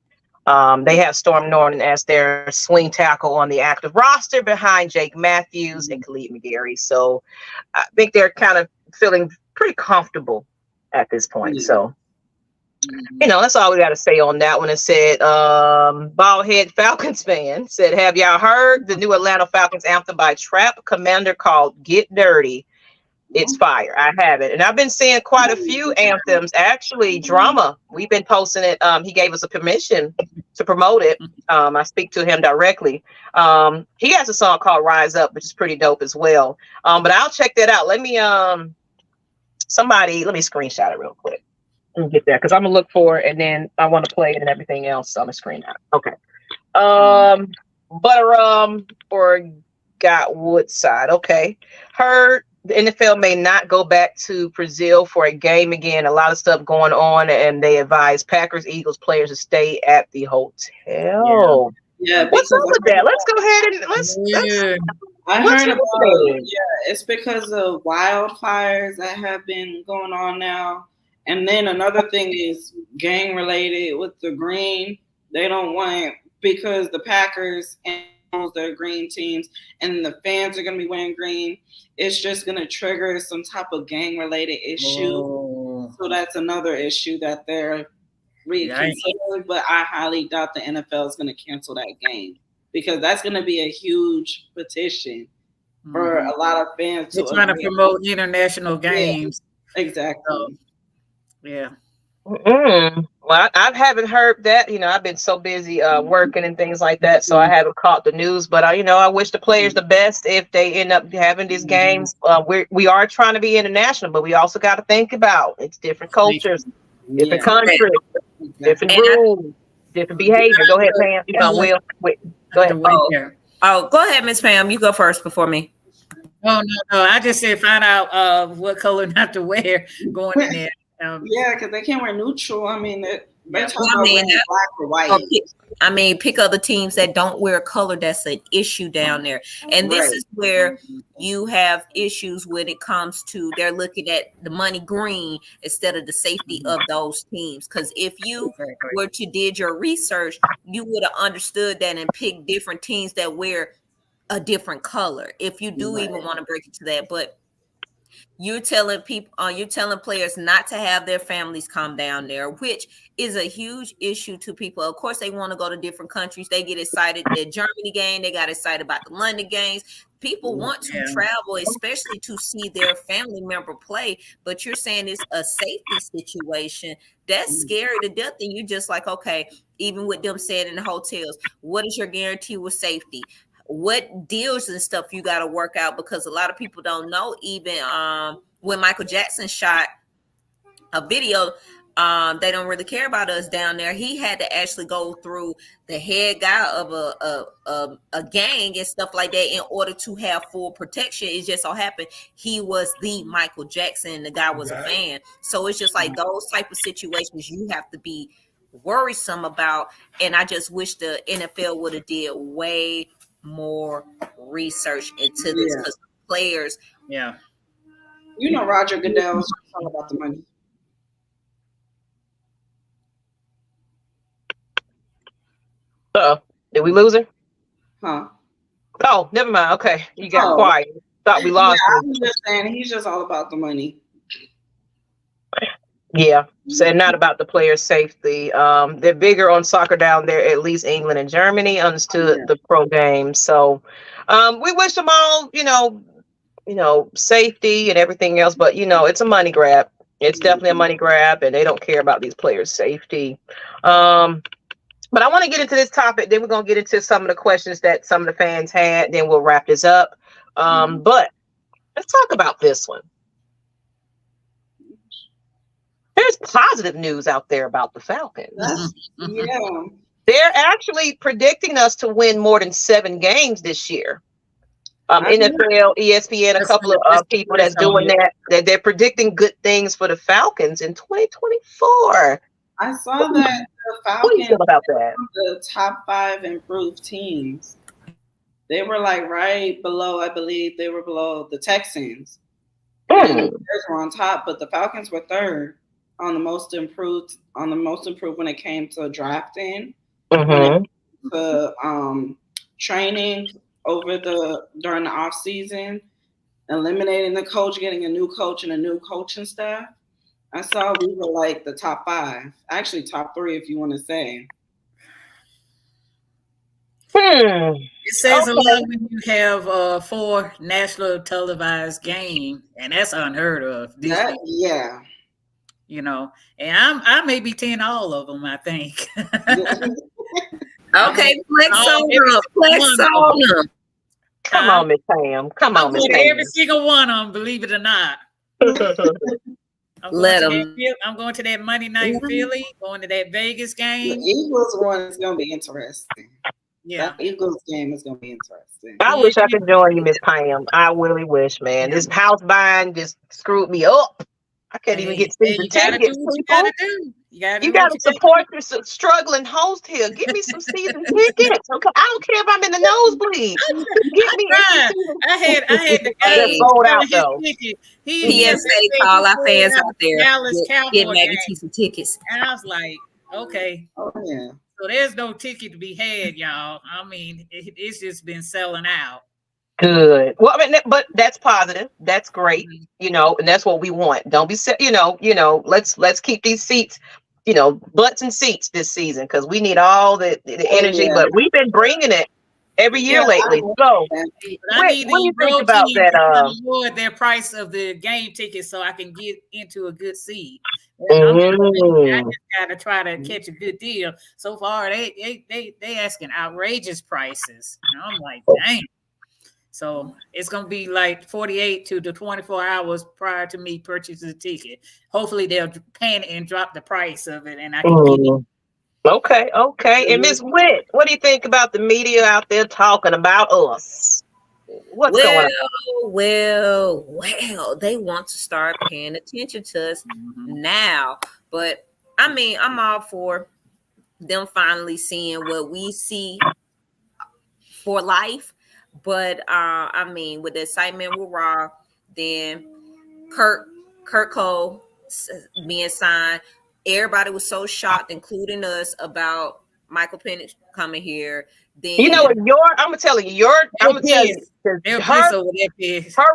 they have Storm Norton as their swing tackle on the active roster behind Jake Matthews and Khalid McGarry. So I think they're kind of feeling pretty comfortable at this point. So, that's all we got to say on that one. It said, Baldhead Falcons fan said, have y'all heard the new Atlanta Falcons anthem by Trap Commander called Get Dirty? It's fire. I have it. And I've been seeing quite a few anthems. Actually, Drama, we've been posting it. He gave us a permission to promote it. I speak to him directly. He has a song called Rise Up, which is pretty dope as well. But I'll check that out. Let me screenshot it real quick. Let me get there because I'm gonna look for it and then I want to play it and everything else. So I'm gonna screen out. Okay. Butter or got Woodside. Okay. Heard the NFL may not go back to Brazil for a game again. A lot of stuff going on, and they advise Packers, Eagles players to stay at the hotel. Yeah. What's up with that? Let's go ahead and let's I heard about it. Yeah, it's because of wildfires that have been going on now. And then another thing is gang related with the green. They don't want, because the Packers and their green teams and the fans are going to be wearing green, it's just going to trigger some type of gang related issue. So that's another issue that they're reconsidering. But I highly doubt the NFL is going to cancel that game because that's going to be a huge petition for a lot of fans. They're trying to promote international games. Yeah, exactly. Yeah. Well, I haven't heard that. I've been so busy working and things like that, so I haven't caught the news. But I wish the players the best if they end up having these games. We are trying to be international, but we also got to think about it's different cultures, different countries, different rules, different behavior. Go ahead, Pam. Will. Wait, go ahead. Go ahead, Miss Pam. You go first before me. Oh no! I just said find out what color not to wear going in there. Yeah, because they can't wear neutral. I mean, they're talking about wearing black or white. Pick other teams that don't wear color. That's an issue down there. And this is where you have issues when it comes to they're looking at the money green instead of the safety of those teams. Because if you were to did your research, you would have understood that and picked different teams that wear a different color. If you do even want to break it to that, but you're telling people, you're telling players not to have their families come down there, which is a huge issue to people. Of course, they want to go to different countries. They get excited. The Germany game, they got excited about the London games. People want to travel, especially to see their family member play. But you're saying it's a safety situation. That's scary to death. And you're just like, okay, even with them saying in the hotels, what is your guarantee with safety? What deals and stuff you got to work out, because a lot of people don't know. Even when Michael Jackson shot a video, they don't really care about us down there. He had to actually go through the head guy of a gang and stuff like that in order to have full protection. It just so happened he was the Michael Jackson and the guy was a fan. So it's just like those type of situations you have to be worrisome about. And I just wish the NFL would have did way more research into this, because players, Roger Goodell is all about the money. Did we lose her? Huh? Oh, never mind. Okay, you got quiet. Thought we lost her. I'm just saying he's just all about the money. Yeah, said not about the players' safety. They're bigger on soccer down there, at least England and Germany understood the pro game. So we wish them all, safety and everything else, but it's a money grab. It's definitely a money grab, and they don't care about these players' safety. But I want to get into this topic. Then we're going to get into some of the questions that some of the fans had. Then we'll wrap this up. But let's talk about this one. There's positive news out there about the Falcons. Yeah. They're actually predicting us to win more than 7 games this year. NFL, ESPN, a couple of people that's doing that they're predicting good things for the Falcons in 2024. I saw that the Falcons What do you feel about that? The top 5 improved teams. They were like right below, I believe they were below the Texans. And the Bears were on top, but the Falcons were 3rd on the most improved when it came to drafting, when it came to training during the off season, eliminating the coach, getting a new coach and a new coaching staff. I saw we were like the top 5, actually top 3 if you want to say. It says a lot when you have 4 national televised games, and that's unheard of. Yeah. And I may be 10 all of them, I think. Okay, flex on them. Come on, Miss Pam. Come on, Miss Pam. Every single one of them, believe it or not. I'm going to that Monday night Philly, going to that Vegas game. The Eagles one is going to be interesting. Yeah. That Eagles game is going to be interesting. I wish I could join you, Miss Pam. I really wish, man. This house buying just screwed me up. I can't even get season tickets. You gotta do. You gotta support your struggling host here. Give me some season tickets. Okay, I don't care if I'm in the nosebleed. Get me. I had the guy sold out though. PSA, call our fans out there. Get Maggie T some tickets. And I was like, okay. Oh yeah. So there's no ticket to be had, y'all. I mean, it's just been selling out. Good. Well, I mean, but that's positive. That's great. And that's what we want. Don't be, let's keep these seats, butts and seats this season, because we need all the energy. Yeah. But we've been bringing it every year lately. So, what do you think about that? Lower their price of the game tickets so I can get into a good seat. I just gotta try to catch a good deal. So far, they asking outrageous prices. And I'm like, dang. So it's going to be like 48 to 24 hours prior to me purchasing the ticket. Hopefully they'll pan and drop the price of it, and I can get it. Okay. And Ms. Witt, what do you think about the media out there talking about us? What's going on? Well, they want to start paying attention to us now. But, I mean, I'm all for them finally seeing what we see for life. But I mean, with the excitement with Raw, then Kirk Cole being signed, everybody was so shocked, including us, about Michael Penix coming here. Then I'm gonna tell you, her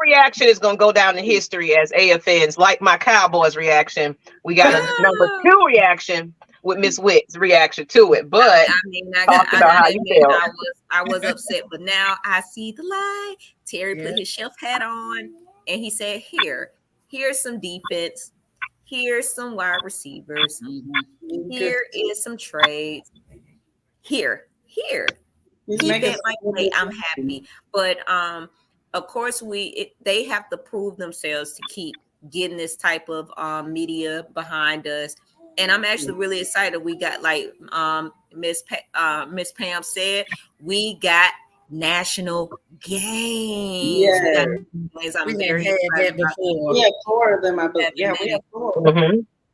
reaction is gonna go down in history as AFN's, like my Cowboys reaction. We got a number 2 reaction with Miss Witt's reaction to it, but I was upset, but now I see the light. Terry put his chef hat on, and he said, here's some defense, here's some wide receivers, here is some trades, here. I'm happy, but of course they have to prove themselves to keep getting this type of media behind us. And I'm actually really excited. We got, like Miss Pam said, we got national games. Yeah. I'm very excited before. We have 4 of them, I believe. Yeah, we have 4.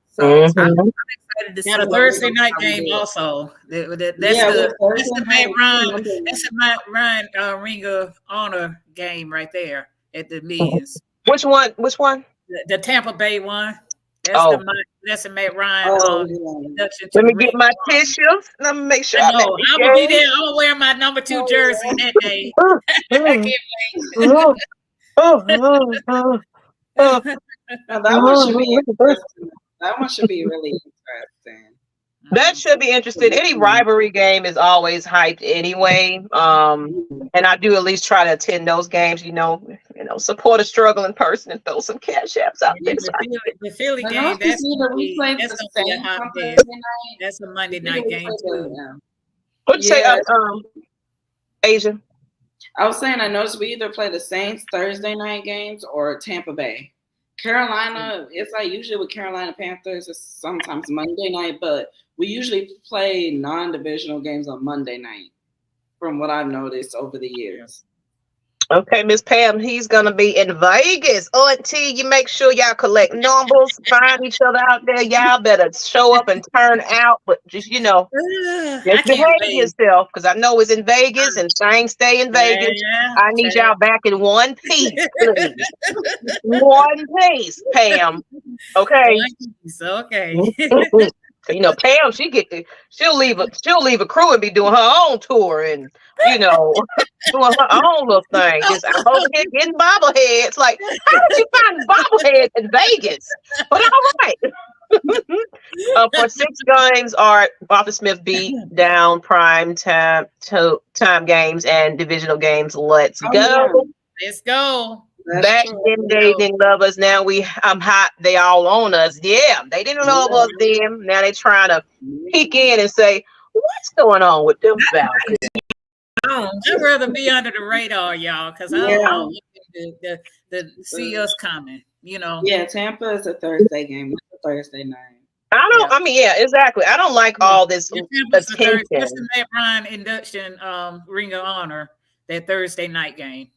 So I'm excited to see a Thursday night game also. That's the Matt Ryan Ring of Honor game right there at the Millions. Which one? The Tampa Bay one. That's a Matt Ryan. Let me get my tissues. Let me make sure. I'm gonna be there. I'm gonna wear my number 2 jersey that day. I can't wait. That one should be really interesting. That should be interesting. Any rivalry game is always hyped anyway. And I do at least try to attend those games, support a struggling person and throw some cash apps out there. The Philly I game, know that's either we played that's the gonna be a Saints hot on mess. Thursday night. That's a Monday Either night we game played too. What'd you say, Yeah. Asia? I was saying I noticed we either play the Saints Thursday night games or Tampa Bay. Carolina, it's like usually with Carolina Panthers, it's sometimes Monday night, but we usually play non-divisional games on Monday night, from what I've noticed over the years. Okay, Miss Pam, he's gonna be in Vegas. Auntie, you make sure y'all collect numbers, find each other out there. Y'all better show up and turn out, but just I just can't behave wait. yourself, because I know it's in Vegas and things stay in Vegas. Yeah, I need y'all back in one piece, please. One piece, Pam. Okay. Okay. Pam, she'll leave a crew and be doing her own tour and doing her own little thing. Just I'm over here getting bobbleheads. Like, how did you find bobbleheads in Vegas? But all right. For 6 games are Arthur Smith beat down prime time games and divisional games. Let's go. Yeah. Let's go. Back then they didn't love us. Now I'm hot. They all on us. Yeah, they didn't love us then. Now they trying to peek in and say, what's going on with them Falcons? I'd rather be under the radar, y'all, because I don't want to see us coming. Yeah, Tampa is a Thursday game. It's a Thursday night. Exactly. I don't like all this attention. It's the Matt Ryan induction Ring of Honor, that Thursday night game.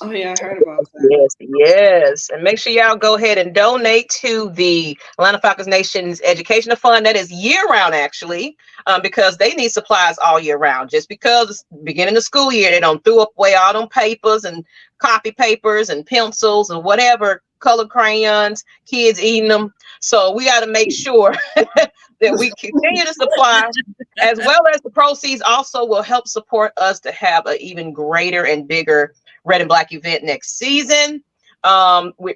Oh, yeah, I heard about that. Yes. And make sure y'all go ahead and donate to the Atlanta Falcons Nation's educational fund. That is year-round, actually, because they need supplies all year round. Just because it's beginning of school year, they don't throw away all them papers and copy papers and pencils and whatever, colored crayons, kids eating them. So we got to make sure that we continue to supply, as well as the proceeds also will help support us to have an even greater and bigger Red and Black event next season.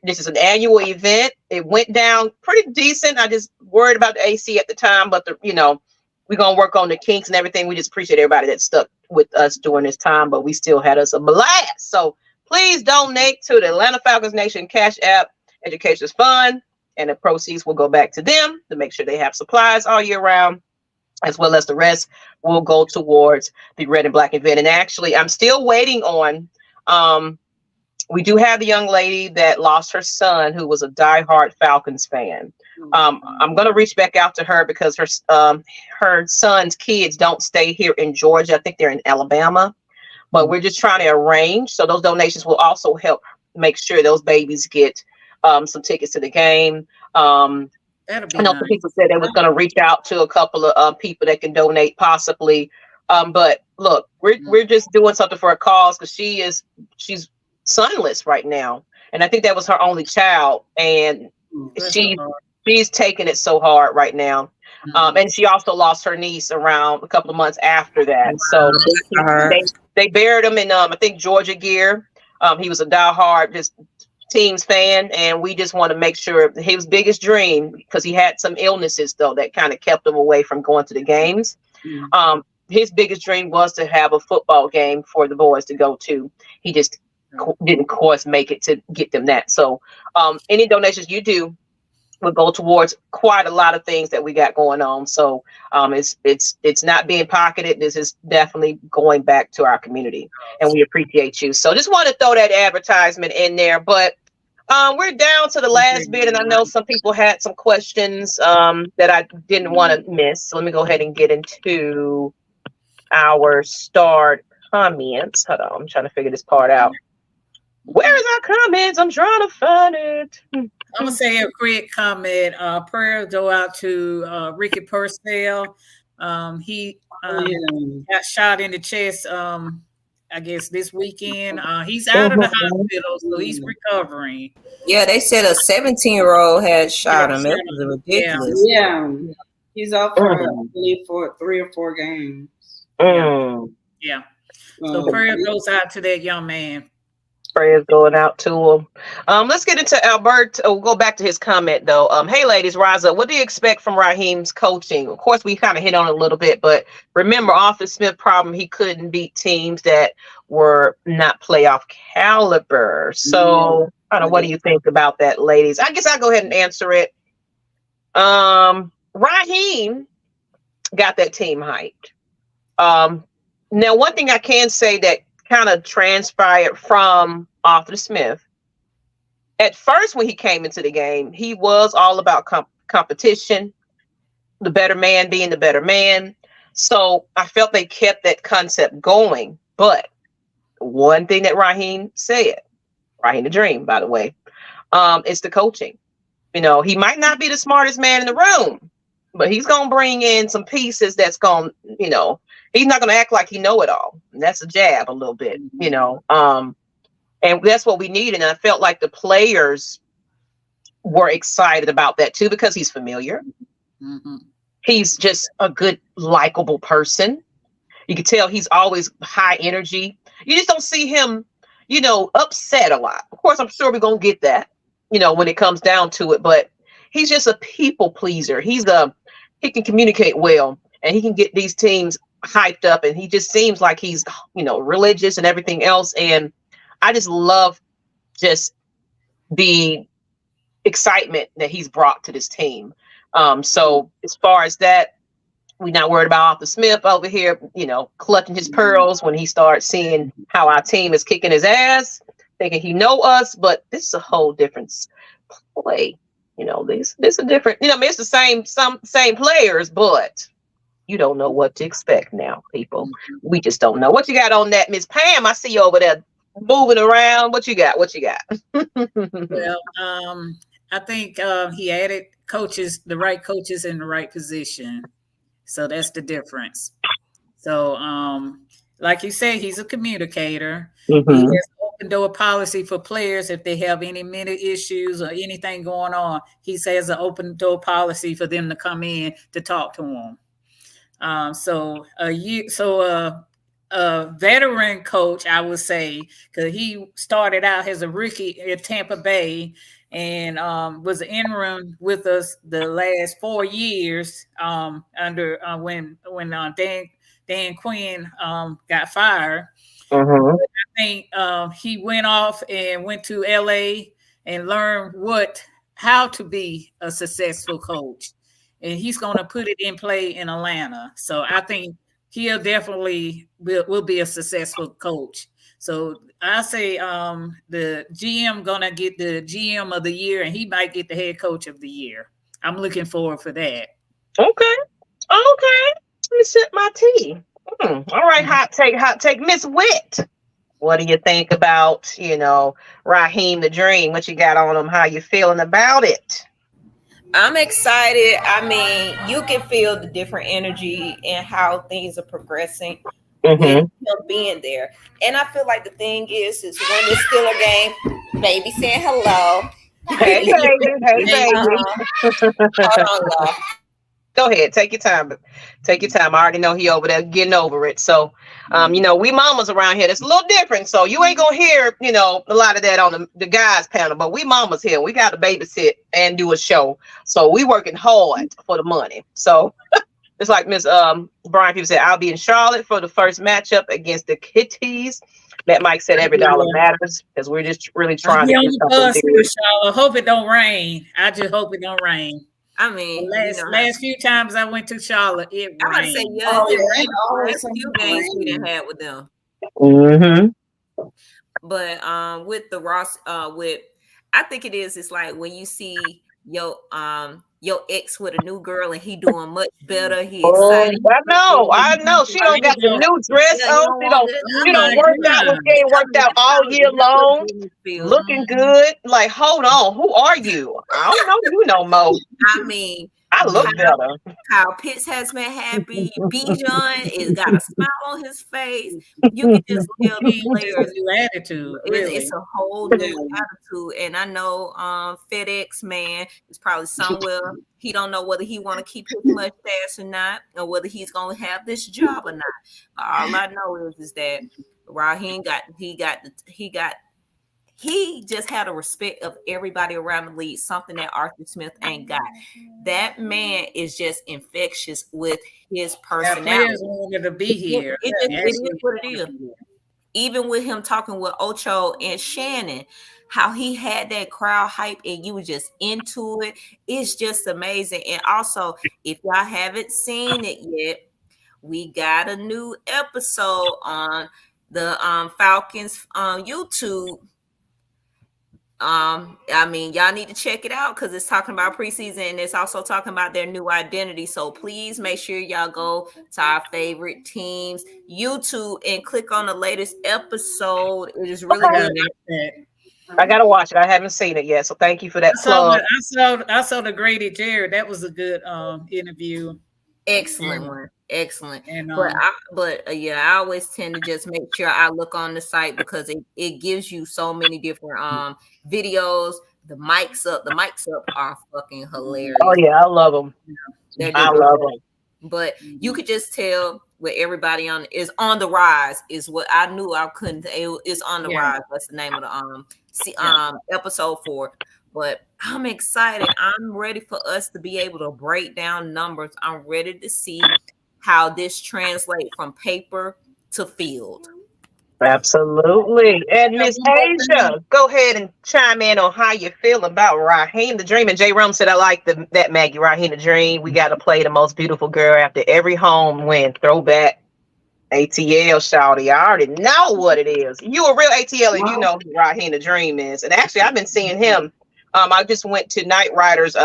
This is an annual event. It went down pretty decent. I just worried about the AC at the time, but we're gonna work on the kinks and everything. We just appreciate everybody that stuck with us during this time, but we still had us a blast. So please donate to the Atlanta Falcons Nation Cash App Education's Fund, and the proceeds will go back to them to make sure they have supplies all year round, as well as the rest will go towards the Red and Black event. And actually, I'm still waiting on. We do have the young lady that lost her son, who was a diehard Falcons fan. I'm going to reach back out to her because her son's kids don't stay here in Georgia. I think they're in Alabama, but we're just trying to arrange. So those donations will also help make sure those babies get some tickets to the game. I know some people said they was going to reach out to a couple of people that can donate possibly. But look, we're just doing something for a cause, because she's sonless right now, and I think that was her only child, and she's taking it so hard right now. And she also lost her niece around a couple of months after that. So they buried him in I think Georgia gear. He was a diehard just team's fan, and we just want to make sure his biggest dream, because he had some illnesses though that kind of kept him away from going to the games. His biggest dream was to have a football game for the boys to go to. He just didn't, of course, make it to get them that. So any donations you do will go towards quite a lot of things that we got going on. So it's not being pocketed. This is definitely going back to our community, and we appreciate you. So just want to throw that advertisement in there. But we're down to the last bit, and I know some people had some questions that I didn't want to miss. So let me go ahead and get into our start comments. Hold on, I'm trying to figure this part out. Where is our comments? I'm trying to find it. I'm gonna say a quick comment. Prayer go out to Ricky Purcell. He got shot in the chest. I guess this weekend. He's out of the hospital, so he's recovering. Yeah, they said a 17-year-old had shot him. It was ridiculous. Yeah, he's out for I believe for 3 or 4 games. Yeah. So prayer goes out to that young man. Prayers going out to him. Let's get into Albert. We'll go back to his comment though. Hey ladies, rise up. What do you expect from Raheem's coaching? Of course, we kind of hit on it a little bit, but remember Arthur Smith problem, he couldn't beat teams that were not playoff caliber. So kind of what do you think about that, ladies? I guess I'll go ahead and answer it. Raheem got that team hyped. Now, one thing I can say that kind of transpired from Arthur Smith. At first, when he came into the game, he was all about competition, the better man being the better man. So I felt they kept that concept going. But one thing that Raheem said, Raheem the Dream, by the way, is the coaching. You know, he might not be the smartest man in the room, but he's going to bring in some pieces that's going, you know, he's not going to act like he know it all. And that's a jab a little bit, you know. And that's what we need. And I felt like the players were excited about that too, because he's familiar. Mm-hmm. He's just a good, likable person. You can tell he's always high energy. You just don't see him, you know, upset a lot. Of course, I'm sure we're going to get that, you know, when it comes down to it. But he's just a people pleaser. He can communicate well, and he can get these teams hyped up, and he just seems like he's, you know, religious and everything else. And I just love just the excitement that he's brought to this team. So as far as that, we're not worried about Arthur Smith over here, you know, clutching his pearls when he starts seeing how our team is kicking his ass, thinking he know us, but this is a whole different play. You know, this is a different, you know, I mean, it's the same players, but you don't know what to expect now, people. We just don't know. What you got on that, Miss Pam? I see you over there moving around. What you got? Well, I think he added the right coaches in the right position. So that's the difference. So, like you said, he's a communicator. Mm-hmm. He has an open door policy for players if they have any mental issues or anything going on. He says an open door policy for them to come in to talk to him. A veteran coach, I would say, because he started out as a rookie at Tampa Bay and was an interim with us the last 4 years under when Dan Quinn got fired. Uh-huh. I think he went off and went to LA and learned how to be a successful coach. And he's going to put it in play in Atlanta. So I think he'll definitely will be a successful coach. So I say the GM going to get the GM of the year, and he might get the head coach of the year. I'm looking forward for that. Okay. Let me sip my tea. All right, hot take. Miss Witt, what do you think about, you know, Raheem the Dream? What you got on him? How you feeling about it? I'm excited. I mean, you can feel the different energy and how things are progressing with him being there. And I feel like the thing is when it's still a game, baby saying hello. Hey, baby. Hold on, y'all. Go ahead. Take your time. I already know he over there getting over it. So, you know, we mamas around here, that's a little different. So you ain't going to hear, you know, a lot of that on the guys panel, but we mamas here. We got to babysit and do a show. So we working hard for the money. So it's like Miss Brian people said, I'll be in Charlotte for the first matchup against the Kitties. That Mike said every dollar matters because we're just really trying to do something. I hope it don't rain. I just hope it don't rain. I mean, last few times I went to Charlotte, it rained. I'm about to say, it's a few games we didn't have with them. Mm-hmm. But with the Ross, I think it's like when you see your ex with a new girl and he doing much better. He excited. I know. She don't got the new dress on. She don't work out when she ain't worked out all year long. Looking good. Like, hold on. Who are you? I don't know you no more. I mean, I look better. Kyle Pitts has been happy. Bijan has got a smile on his face. You can just tell the players new attitude. Really. It's a whole new attitude. And I know FedEx man is probably somewhere. He don't know whether he want to keep his mustache or not, or whether he's gonna have this job or not. All I know is that Raheem got he just had a respect of everybody around the league, something that Arthur Smith ain't got. That man is just infectious with his personality. Players wanted to be here. It is what it is. Even with him talking with Ocho and Shannon, how he had that crowd hype and you were just into it. It's just amazing. And also, if y'all haven't seen it yet, we got a new episode on the Falcons YouTube. I mean, y'all need to check it out because it's talking about preseason and it's also talking about their new identity. So please make sure y'all go to our favorite teams YouTube and click on the latest episode. It is really good. I gotta watch it. I haven't seen it yet, so thank you for that plug. I saw the Grady Jared. That was a good interview. Excellent one. Excellent. And, I always tend to just make sure I look on the site because it gives you so many different videos. The mics up are fucking hilarious. Oh yeah, I love them. I love them. But you could just tell where everybody is on the rise is what I knew I couldn't. It's on the rise. That's the name of the episode 4. But I'm excited. I'm ready for us to be able to break down numbers. I'm ready to see how this translates from paper to field. Absolutely. And Miss Asia, go ahead and chime in on how you feel about Raheem the Dream. And J. Rum said, I like that Maggie, Raheem the Dream. We got to play the most beautiful girl after every home win. Throwback ATL, shawty. I already know what it is. You a real ATL if you know who Raheem the Dream is. And actually, I've been seeing him. I just went to Nyght Ryder's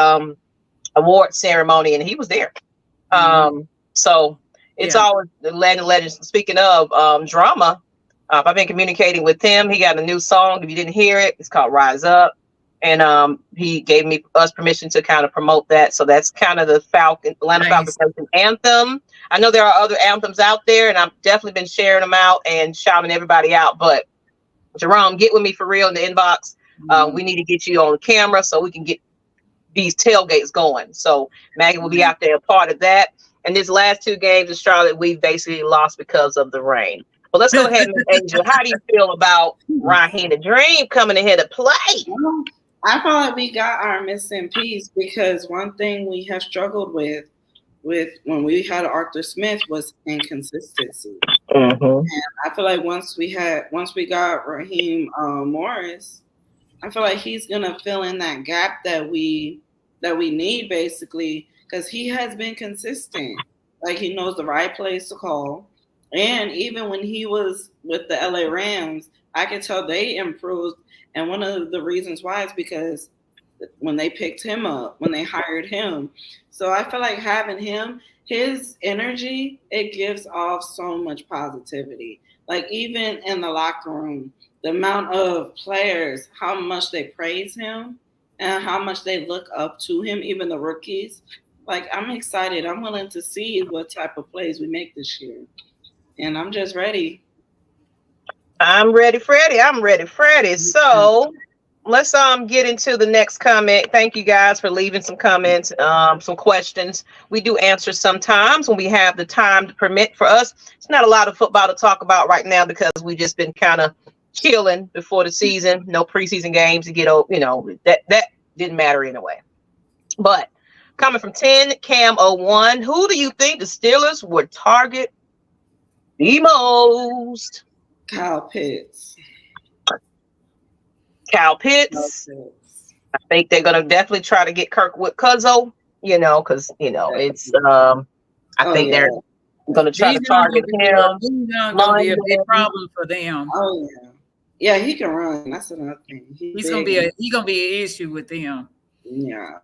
award ceremony, and he was there. So it's always the legend. Speaking of drama, I've been communicating with him. He got a new song. If you didn't hear it, it's called Rise Up. And he gave us permission to kind of promote that. So that's kind of the Atlanta Falcons anthem. I know there are other anthems out there, and I've definitely been sharing them out and shouting everybody out. But Jerome, get with me for real in the inbox. We need to get you on camera so we can get these tailgates going. So Maggie will be out there a part of that. And these last 2 games in Charlotte, we basically lost because of the rain. But let's go ahead, Ms. Angel. How do you feel about Raheem the Dream coming in here to play? I feel like we got our missing piece because one thing we have struggled with when we had Arthur Smith was inconsistency. And I feel like once we got Raheem Morris, I feel like he's gonna fill in that gap that we need basically because he has been consistent. Like he knows the right place to call, and even when he was with the LA Rams, I could tell they improved. And one of the reasons why is because when they picked him up, when they hired him, so I feel like having him, his energy, it gives off so much positivity. Like even in the locker room. The amount of players, how much they praise him and how much they look up to him, even the rookies. Like, I'm excited. I'm willing to see what type of plays we make this year. And I'm just ready. I'm ready, Freddie. So let's get into the next comment. Thank you guys for leaving some comments, some questions. We do answer sometimes when we have the time to permit for us. It's not a lot of football to talk about right now because we've just been kind of chilling before the season, no preseason games to get over, that didn't matter anyway. But coming from 10 Cam 01, who do you think the Steelers would target the most? Kyle Pitts. I think they're gonna definitely try to get Kirk with Cuzzo, because it's I think they're gonna try to target him. He's gonna be a big problem for them. Oh yeah. Yeah, he can run. That's another thing. He's gonna be an issue with them. Yeah.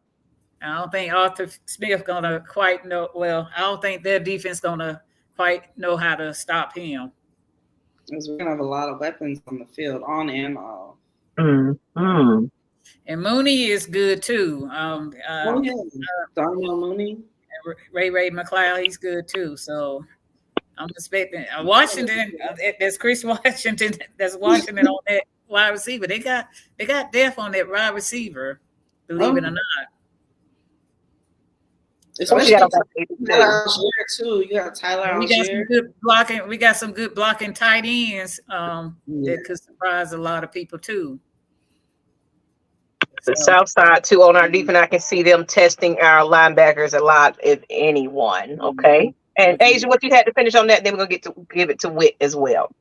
I don't think Arthur Smith gonna quite know. Well, I don't think their defense gonna quite know how to stop him. Because we're gonna have a lot of weapons on the field, on and off. And Mooney is good too. Darnell Mooney, Ray McLeod, he's good too. So I'm expecting Washington. There's Chris Washington. That's Washington on that wide receiver. They got depth on that wide receiver. Believe it or not. Especially Tyler Algier too. You got Tyler Algier. We got some good blocking. We got some good blocking tight ends that could surprise a lot of people too. The South Side too on our defense. I can see them testing our linebackers a lot, if anyone. Okay. And Asia, what you had to finish on that, then we're gonna get to give it to Whit as well.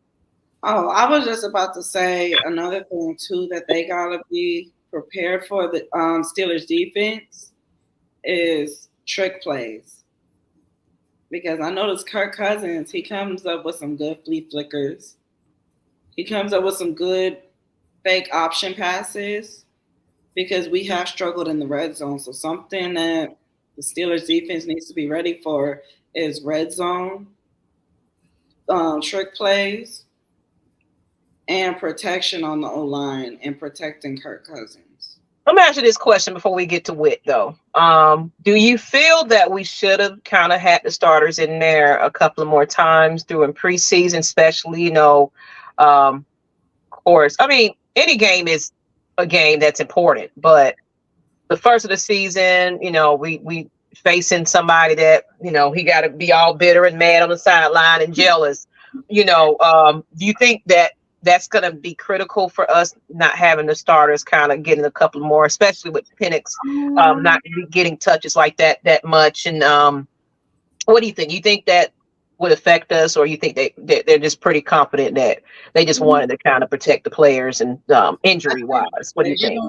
Oh, I was just about to say another thing too that they gotta be prepared for. The Steelers defense is trick plays, because I noticed Kirk Cousins, he comes up with some good flea flickers. He comes up with some good fake option passes, because we have struggled in the red zone. So something that the Steelers defense needs to be ready for is red zone trick plays and protection on the O-line and protecting Kirk Cousins. Let me ask you this question before we get to Whit, though. Do you feel that we should have kind of had the starters in there a couple of more times during preseason, especially, of course, I mean, any game is a game that's important, but the first of the season, we facing somebody that, he got to be all bitter and mad on the sideline and jealous. Do you think that that's going to be critical for us not having the starters kind of getting a couple more, especially with Penix not getting touches like that much? And what do you think? You think that would affect us, or you think they're just pretty confident that they just wanted to kind of protect the players and injury wise? What do you think?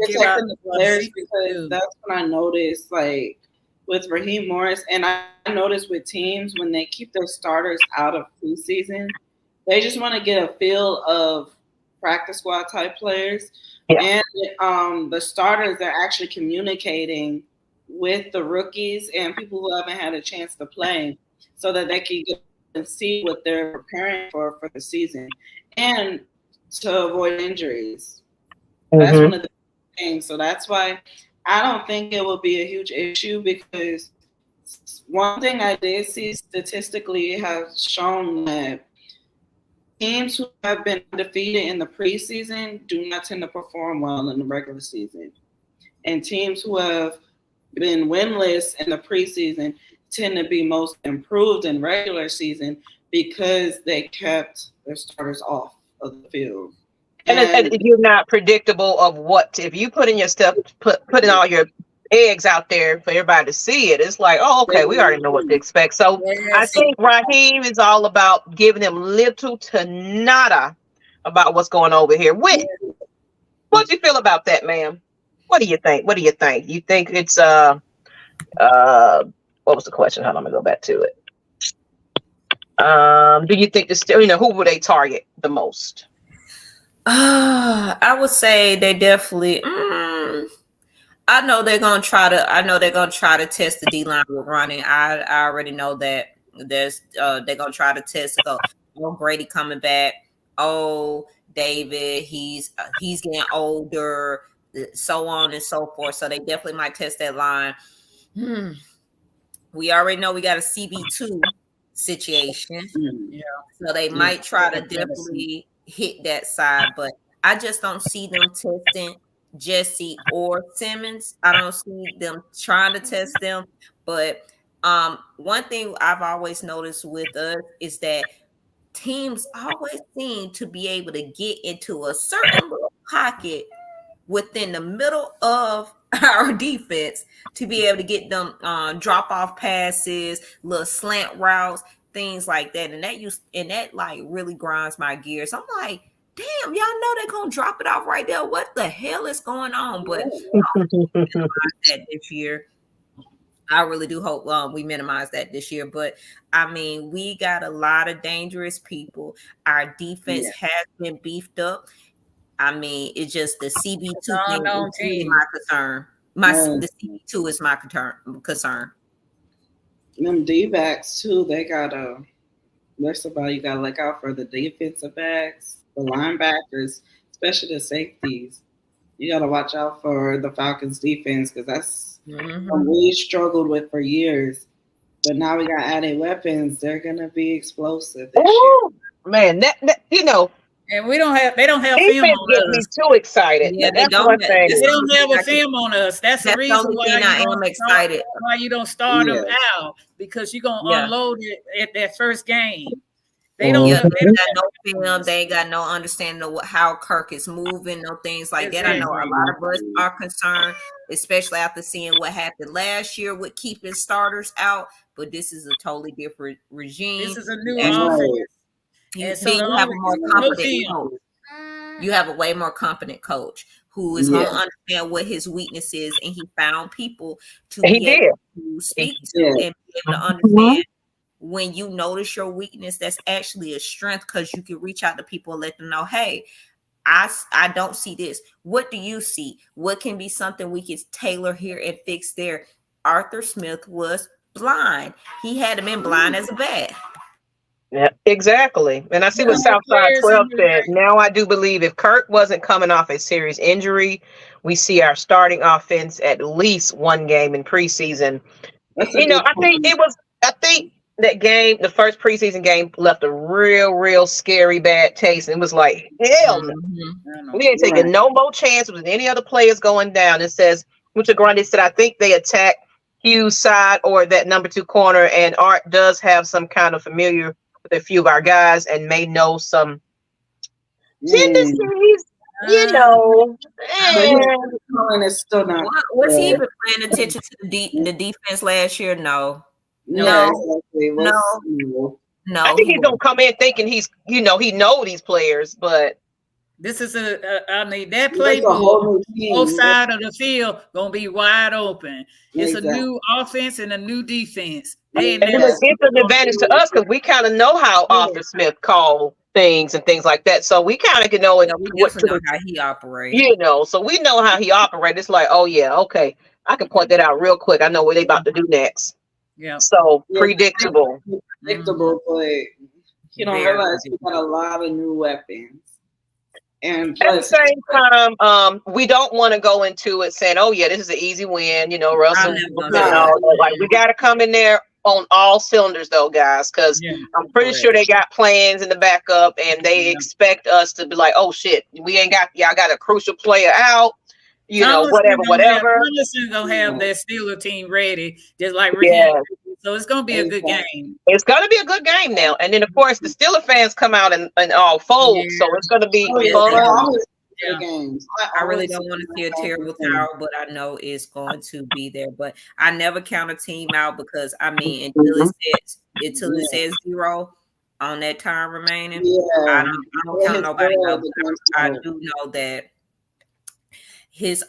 Protecting the players, because that's when I noticed, like with Raheem Morris, and I noticed with teams when they keep their starters out of preseason, they just want to get a feel of practice squad type players. Yeah. And the starters are actually communicating with the rookies and people who haven't had a chance to play, so that they can get and see what they're preparing for the season and to avoid injuries. That's one of the things. So that's why I don't think it will be a huge issue, because one thing I did see statistically has shown that teams who have been defeated in the preseason do not tend to perform well in the regular season. And teams who have been winless in the preseason tend to be most improved in regular season, because they kept their starters off of the field. And you're not predictable of what, if you put in your stuff, putting all your eggs out there for everybody to see it, it's like, oh, okay, we already know what to expect. So I think Raheem is all about giving them little to nada about what's going over here. What do you feel about that, ma'am? What do you think? You think it's what was the question? Hold on, I'm gonna go back to it. Do you think who would they target the most? I would say they definitely. I know they're gonna try to test the D line with running. I already know that they're gonna try to test it. Oh, Brady coming back. Oh, David, he's getting older. So on and so forth. So they definitely might test that line. We already know we got a CB2 situation. Yeah. So they might try to definitely hit that side, but I just don't see them testing Jesse or Simmons. I don't see them trying to test them. But one thing I've always noticed with us is that teams always seem to be able to get into a certain little pocket within the middle of our defense to be able to get them drop off passes, little slant routes, things like that. And that like really grinds my gears. I'm like, damn, y'all know they're gonna drop it off right there. What the hell is going on? But that this year, I really do hope we minimize that this year. But I mean, we got a lot of dangerous people. Our defense has been beefed up. I mean, it's just the CB2 thing is my concern. The CB2 is my concern. Them D-backs too, they gotta. First of all, you gotta look out for the defensive backs, the linebackers, especially the safeties. You gotta watch out for the Falcons defense, because that's what we struggled with for years. But now we got added weapons. They're gonna be explosive this year. Man, that and they don't have film on us. Me too excited. Yeah, that's one thing. They don't have a film on us. That's the reason why I am excited. Why you don't start them out, because you're gonna unload it at that first game. They don't. Yeah, they got no film. They ain't got no understanding of how Kirk is moving, no things like that. I know a lot of us are concerned, especially after seeing what happened last year with keeping starters out. But this is a totally different regime. This is a new offense. Then you have a more competent coach. You have a way more competent coach who is going to understand what his weakness is, and he found people to be able to speak to and be able to understand. When you notice your weakness, that's actually a strength, because you can reach out to people and let them know, hey, I don't see this. What do you see? What can be something we can tailor here and fix there? Arthur Smith was blind. He had been blind as a bat. Yeah, exactly. And I see what Southside 12 said. Now I do believe if Kirk wasn't coming off a serious injury, we see our starting offense at least one game in preseason. I think that game, the first preseason game, left a real scary bad taste. And it was like, hell no. We ain't taking no more chances with any other players going down. It says, Mucha Grande said, I think they attacked Hughes' side or that number 2 corner, and Art does have some kind of familiar with a few of our guys and may know some tendencies, you know. It's still not. Was he even paying attention to the defense last year? No. No. I think he's gonna come in thinking he's, he know these players, but this is that playbook, both sides of the field gonna be wide open. It's a new offense and a new defense. And it's an advantage to us because we kind of know how Arthur Smith called things and things like that. So we kind of know how he operates. So we know how he operates. It's like, oh yeah, okay, I can point that out real quick. I know what they about to do next. Yeah. So predictable. Predictable, but you don't realize we got a lot of new weapons. And at the same time, we don't want to go into it saying, "Oh yeah, this is an easy win." Russell. Like we got to come in there on all cylinders, though, guys, because I'm pretty sure they got plans in the backup, and they expect us to be like, "Oh shit, we ain't got y'all got a crucial player out." Whatever. Anderson gonna have that Steeler team ready, just like so it's gonna be a good game. It's gonna be a good game now, and then of course the Steeler fans come out and all fold, so it's gonna be fun. Games. I really don't want to see a terrible tower, but I know it's going to be there. But I never count a team out because until it says 0 on that time remaining, I don't count nobody out. I do know that.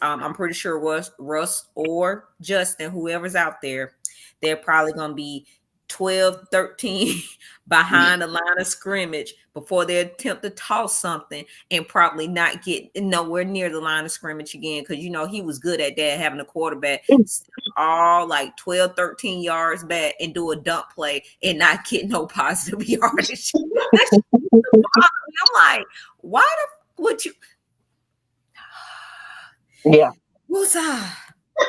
I'm pretty sure Russ or Justin, whoever's out there, they're probably going to be 12, 13 behind the line of scrimmage before they attempt to toss something and probably not get nowhere near the line of scrimmage again. Because, he was good at that, having a quarterback all like 12, 13 yards back and do a dump play and not get no positive yardage. I'm like, why would you? Yeah. Woosah.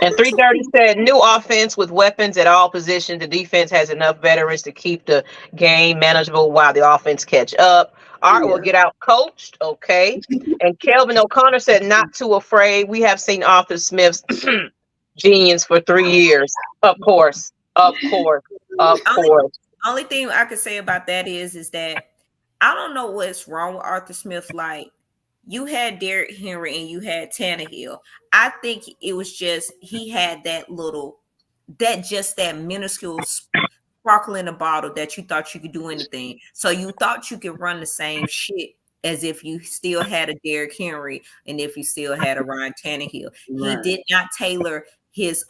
And 330 said, new offense with weapons at all positions. The defense has enough veterans to keep the game manageable while the offense catch up. Art will get out coached. Okay. And Kelvin O'Connor said, not too afraid. We have seen Arthur Smith's genius for 3 years. Of course. Only thing I could say about that is that I don't know what's wrong with Arthur Smith. Like, you had Derrick Henry and you had Tannehill. I think it was just he had that minuscule sparkle in a bottle that you thought you could do anything. So you thought you could run the same shit as if you still had a Derrick Henry and if you still had a Ryan Tannehill. He did not tailor his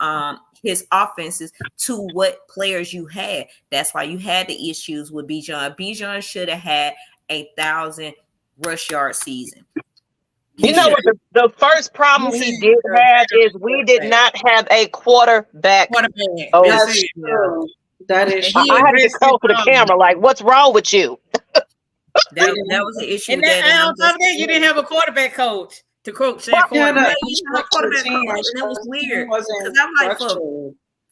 offenses to what players you had. That's why you had the issues with Bijan. Bijan should have had 1,000 rush yard season. What the first problem he did have is we did not have a quarterback. Oh, that is. I had to call for the camera. Like, what's wrong with you? that was the issue. And you didn't have a quarterback coach to coach that quarterback. And it was weird because I'm like,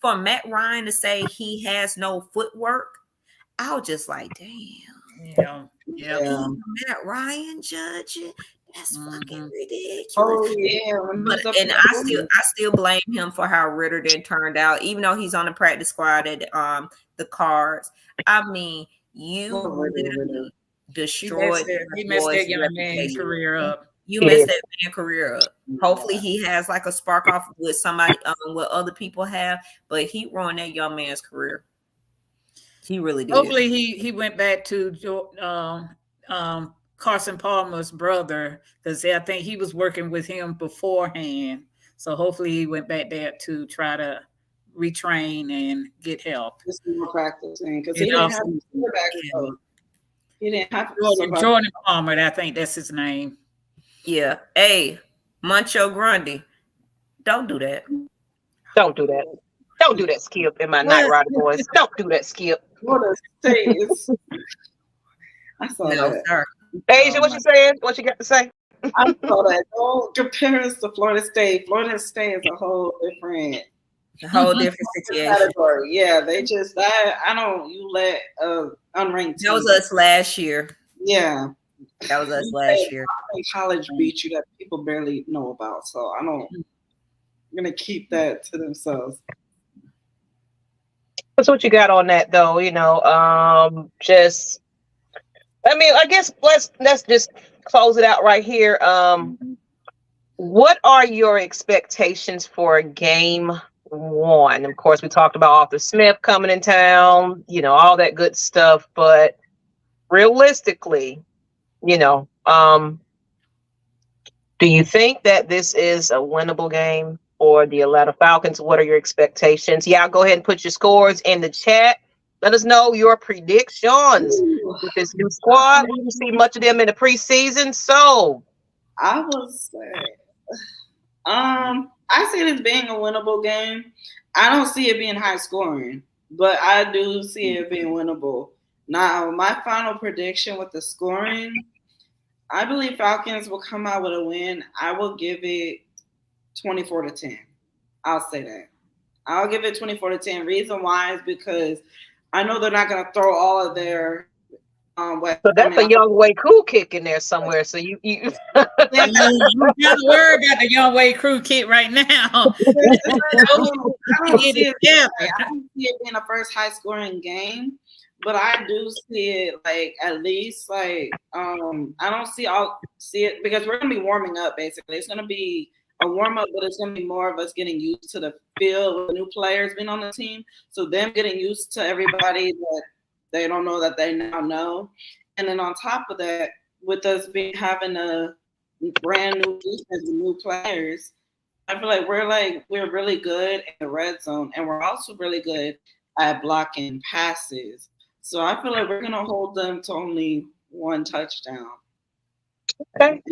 for Matt Ryan to say he has no footwork, I was just like, damn. Yeah. Matt Ryan judging. That's fucking ridiculous. Oh yeah, and I still blame him for how Ryder then turned out, even though he's on the practice squad at the Cards. I mean, You literally destroyed he messed that young man's career up. You messed that man's career up. Hopefully he has like a spark off with somebody, what other people have, but he ruined that young man's career. He really did. Hopefully he went back to Carson Palmer's brother, because I think he was working with him beforehand. So hopefully he went back there to try to retrain and get help. Just more practicing, because he didn't have he didn't have Jordan Palmer, I think that's his name. Yeah. Hey, Moncho Grundy, don't do that. Don't do that. Don't do that, Skip, in my Nyght Ryder voice. Don't do that, Skip. What a face. I saw that. Sir. Asia, what you saying? What you got to say? I saw that. Don't compare us to Florida State. Florida State is a whole different situation. Category. Yeah, they just I don't. You let unranked. That was us last year. Yeah, that was us last year. College beat you that people barely know about. So I'm gonna keep that to themselves. What's what you got on that though? I guess let's just close it out right here. What are your expectations for game one? Of course, we talked about Arthur Smith coming in town, all that good stuff, but realistically, do you think that this is a winnable game for the Atlanta Falcons? What are your expectations? Yeah, go ahead and put your scores in the chat. Let us know your predictions with this new squad. We didn't see much of them in the preseason, so I would say, I see it as being a winnable game. I don't see it being high scoring, but I do see it being winnable. Now, my final prediction with the scoring, I believe Falcons will come out with a win. I will give it 24-10. I'll say that. I'll give it 24-10. Reason why is because I know they're not going to throw all of their so that's a Young Way crew kick in there somewhere. So you just worry about the Young Way crew kick right now. I don't see it being a first high scoring game, but I do see it like at least like I don't see it because we're gonna be warming up basically. It's gonna be a warm up, but it's gonna be more of us getting used to the field with new players being on the team. So them getting used to everybody that they don't know that they now know. And then on top of that, with us having a brand new defense and new players, I feel like we're really good in the red zone, and we're also really good at blocking passes. So I feel like we're gonna hold them to only one touchdown. Okay.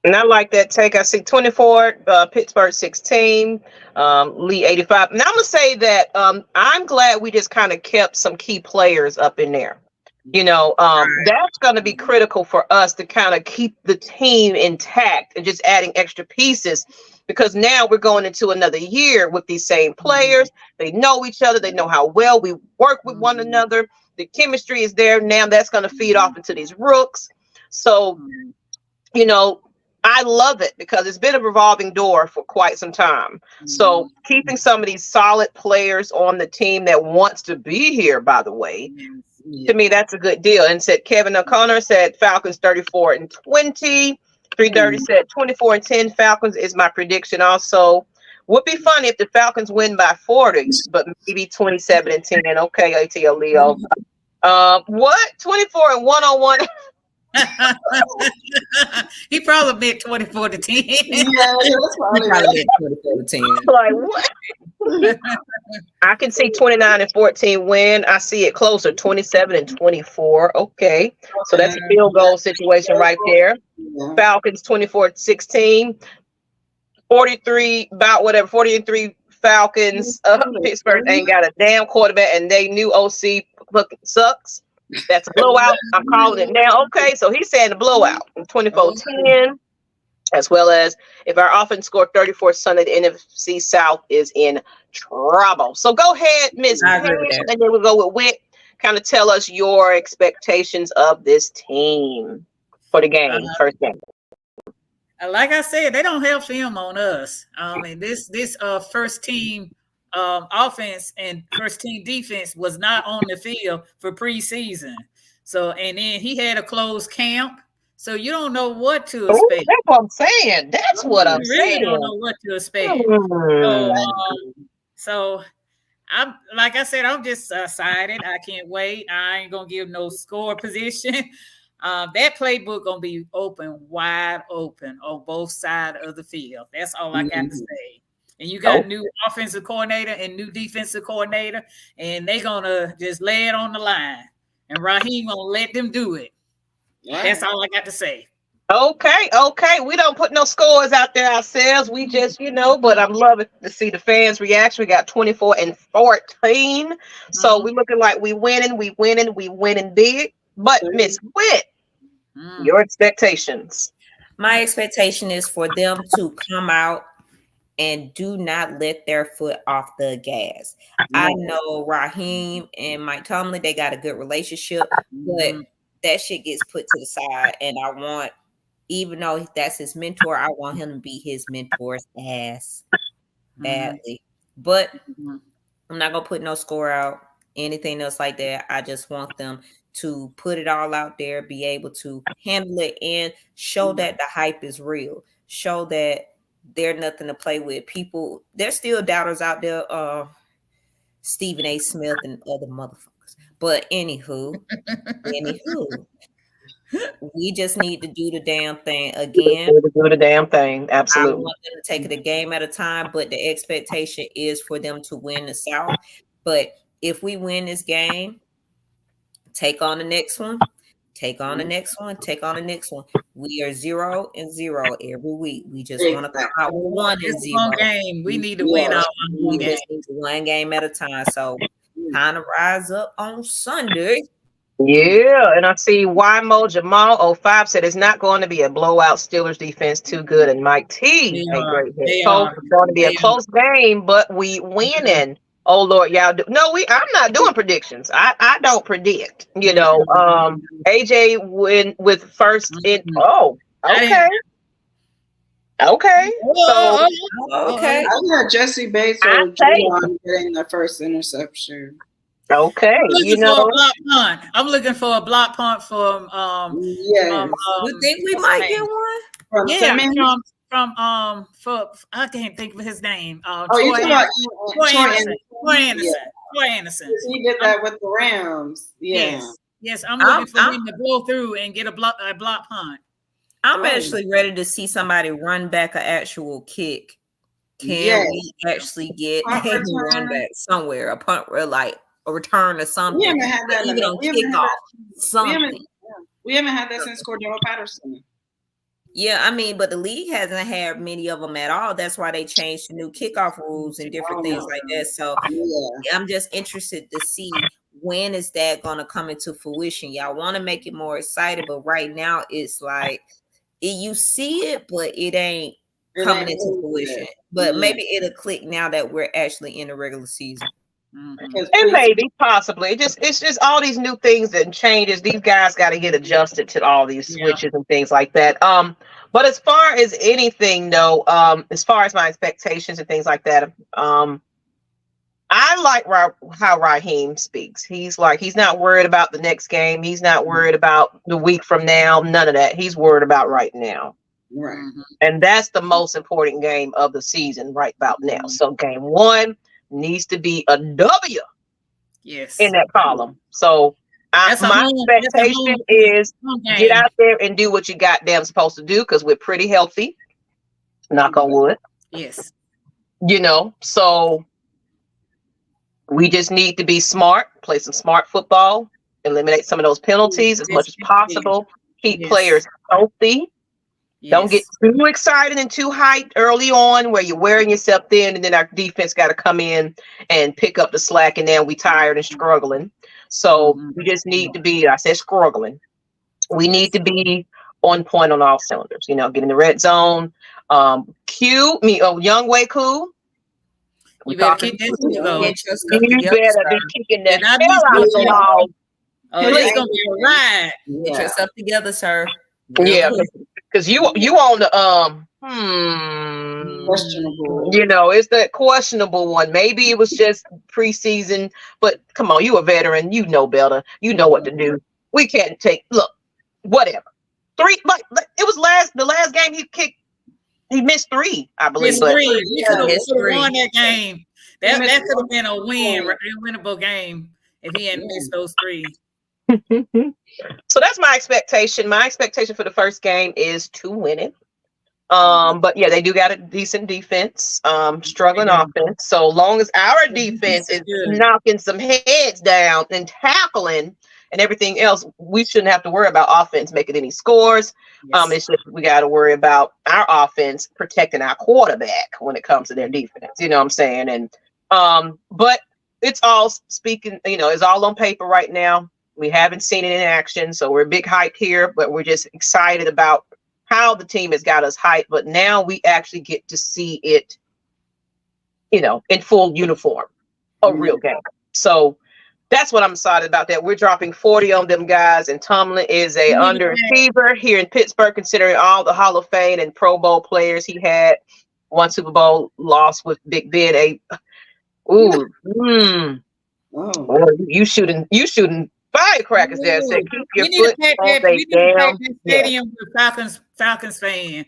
And I like that take. I see 24, Pittsburgh 16, Lee 85. And I'm gonna say that I'm glad we just kind of kept some key players up in there. That's going to be critical for us to kind of keep the team intact and just adding extra pieces, because now we're going into another year with these same players. They know each other. They know how well we work with one another. The chemistry is there. Now that's going to feed off into these rooks. So, I love it because it's been a revolving door for quite some time. So keeping some of these solid players on the team that wants to be here, by the way, to me, that's a good deal. And said Kevin O'Connor said Falcons 34-20. 330 said 24-10 Falcons is my prediction. Also, would be funny if the Falcons win by 40, but maybe 27-10. Okay, ATL Leo. What? 24 and 1-on-1? He probably meant 24-10. Yeah, that's probably meant 24-10. Like what? I can see 29-14 win. I see it closer, 27-24. Okay, so that's a field goal situation right there. Falcons 24-16, 43 about whatever 43 Falcons. Pittsburgh ain't got a damn quarterback, and they knew OC fucking sucks. That's a blowout. I'm calling it now. Okay, so he's saying a blowout. 24-10, as well as if our offense scored 34 Sunday, the NFC South is in trouble. So go ahead, Ms. Maggie, and then we'll go with Wick. Kind of tell us your expectations of this team for the game, first game. Like I said, they don't have film on us. I mean, this first team offense and first team defense was not on the field for preseason. So, and then he had a closed camp. So you don't know what to expect. That's what I'm saying. That's what I'm really saying. Don't know what to expect. So I'm like I said, I'm just excited. I can't wait. I ain't gonna give no score position. That playbook gonna be wide open on both sides of the field. That's all I got to say. And you got new offensive coordinator and new defensive coordinator, and they gonna just lay it on the line. And Raheem gonna let them do it. Right. That's all I got to say. Okay. We don't put no scores out there ourselves. We just, but I'm loving to see the fans' reaction. We got 24-14. So we're looking like we winning big. But Miss Whit, your expectations. My expectation is for them to come out and do not let their foot off the gas. I know Raheem and Mike Tomlin, they got a good relationship, but that shit gets put to the side. And I want, even though that's his mentor, I want him to be his mentor's ass badly. But I'm not going to put no score out, anything else like that. I just want them to put it all out there, be able to handle it, and show that the hype is real. Show that they're nothing to play with. People, there's still doubters out there, Stephen A. Smith and other motherfuckers. But anywho, we just need to do the damn thing again. Do the damn thing, absolutely. I want them to take it a game at a time, but the expectation is for them to win the South. But if we win this game, take on the next one. Take on the next one. Take on the next one. We are 0-0 every week. We just want to come out with 1-0. One game. We need to win our one game. One game at a time. So kind of rise up on Sunday. Yeah, and I see YMO Jamal 05 said it's not going to be a blowout. Steelers defense too good, and Mike T, a great head coach. It's going to be a close game, but we winning. Oh Lord, y'all do I'm not doing predictions. I don't predict. AJ win with first in. Oh, okay. Okay. So I got Jesse Bates or Juwan getting the first interception. Okay. I'm looking for a block punt from you think we might get one? From I can't think of his name. Troy Anderson. He did that with the Rams. Yes. I'm looking for him to blow through and get a block punt. I'm actually ready to see somebody run back an actual kick. Can we actually get a run back somewhere, a punt, or like a return or something? We haven't had that. Even on kickoff, something. We haven't had that since Cordell Patterson. Yeah, I mean, but the league hasn't had many of them at all. That's why they changed the new kickoff rules and different things like that. So I'm just interested to see when is that going to come into fruition. Y'all want to make it more exciting, but right now it's like you see it, but it ain't coming into fruition. But maybe it'll click now that we're actually in the regular season. And maybe, possibly, it's just all these new things and changes. These guys got to get adjusted to all these switches and things like that. But as far as anything, though, as far as my expectations and things like that, I like how Raheem speaks. He's not worried about the next game. He's not worried about the week from now. None of that. He's worried about right now. Right. And that's the most important game of the season right about now. So game one needs to be a W in that column. So my expectation is get out there and do what you goddamn supposed to do, because we're pretty healthy. Knock on wood. Yes. So we just need to be smart, play some smart football, eliminate some of those penalties as much as possible, keep players healthy. Don't get too excited and too hyped early on where you're wearing yourself thin, and then our defense got to come in and pick up the slack, and then we tired and struggling. So we just need to be, I said struggling. We need to be on point on all cylinders, get in the red zone. Young Way Cool. You better keep that You better be kicking that hell out of the ball. It's going to be a ride. Get yourself together, sir. Yeah, Because you on the Questionable. you know, it's that questionable one. Maybe it was just preseason, but come on, you a veteran, you know better. You know what to do. We can't take whatever. Three, like it was the last game he kicked. He missed 3, I believe. Missed 3. He could have won that game. That could have been a winnable game if he hadn't missed those 3. So that's my expectation. My expectation for the first game is to win it. But yeah, they do got a decent defense, struggling offense. So long as our defense is knocking some heads down and tackling and everything else, we shouldn't have to worry about offense making any scores. It's just we got to worry about our offense protecting our quarterback when it comes to their defense. You know what I'm saying? And but it's all speaking. You know, it's all on paper right now. We haven't seen it in action, so we're a big hype here. But we're just excited about how the team has got us hyped. But now we actually get to see it, you know, in full uniform, a real game. So that's what I'm excited about. That we're dropping 40 on them guys, and Tomlin is a underachiever here in Pittsburgh, considering all the Hall of Fame and Pro Bowl players he had. One Super Bowl loss with Big Ben. You shooting firecrackers there. Said keep your foot on they damn stadium with Falcons fan.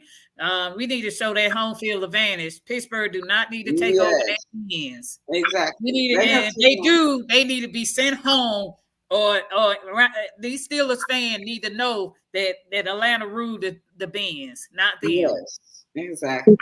We need to show that home field advantage. Pittsburgh do not need to take over their hands. Exactly. They need to be sent home, or these Steelers fans need to know that Atlanta ruled the Benz, not them. Yes, exactly.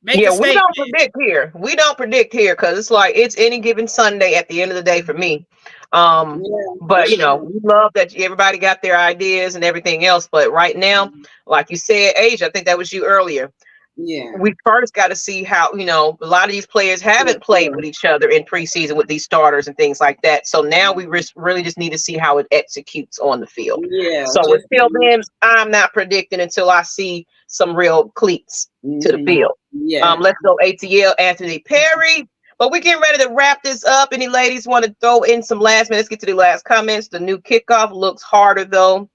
We don't predict here. We don't predict here because it's like it's any given Sunday at the end of the day for me. But you know, we love that everybody got their ideas and everything else. But right now, like you said, Asia, I think that was you earlier. Yeah, we first got to see how, you know, a lot of these players haven't played with each other in preseason with these starters and things like that. So now we really just need to see how it executes on the field. Yeah. So until then, I'm not predicting until I see some real cleats to the field. Yeah. Let's go ATL, Anthony Perry. But we're getting ready to wrap this up. Any ladies want to throw in some last minute? Let's get to the last comments. The new kickoff looks harder though.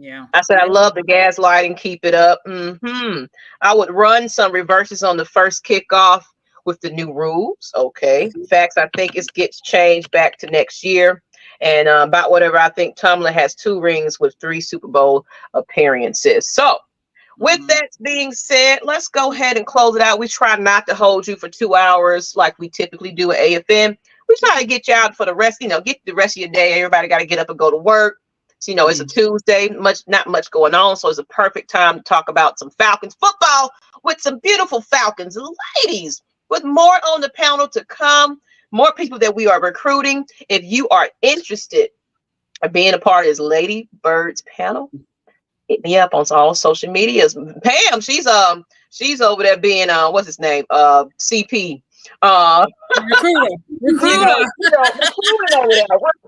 Yeah. I said, I love the gaslighting. Keep it up. I would run some reverses on the first kickoff with the new rules. Okay. Facts, I think it gets changed back to next year. And about whatever, I think Tomlin has 2 rings with 3 Super Bowl appearances. So with that being said, let's go ahead and close it out. We try not to hold you for 2 hours like we typically do at AFN. We try to get you out for the rest, get the rest of your day. Everybody got to get up and go to work. So, it's a Tuesday, not much going on. So it's a perfect time to talk about some Falcons football with some beautiful Falcons ladies, with more on the panel to come, more people that we are recruiting. If you are interested in being a part of this Lady Birds panel, hit me up on all social medias. Pam, she's over there being what's his name? CP. Recruiter.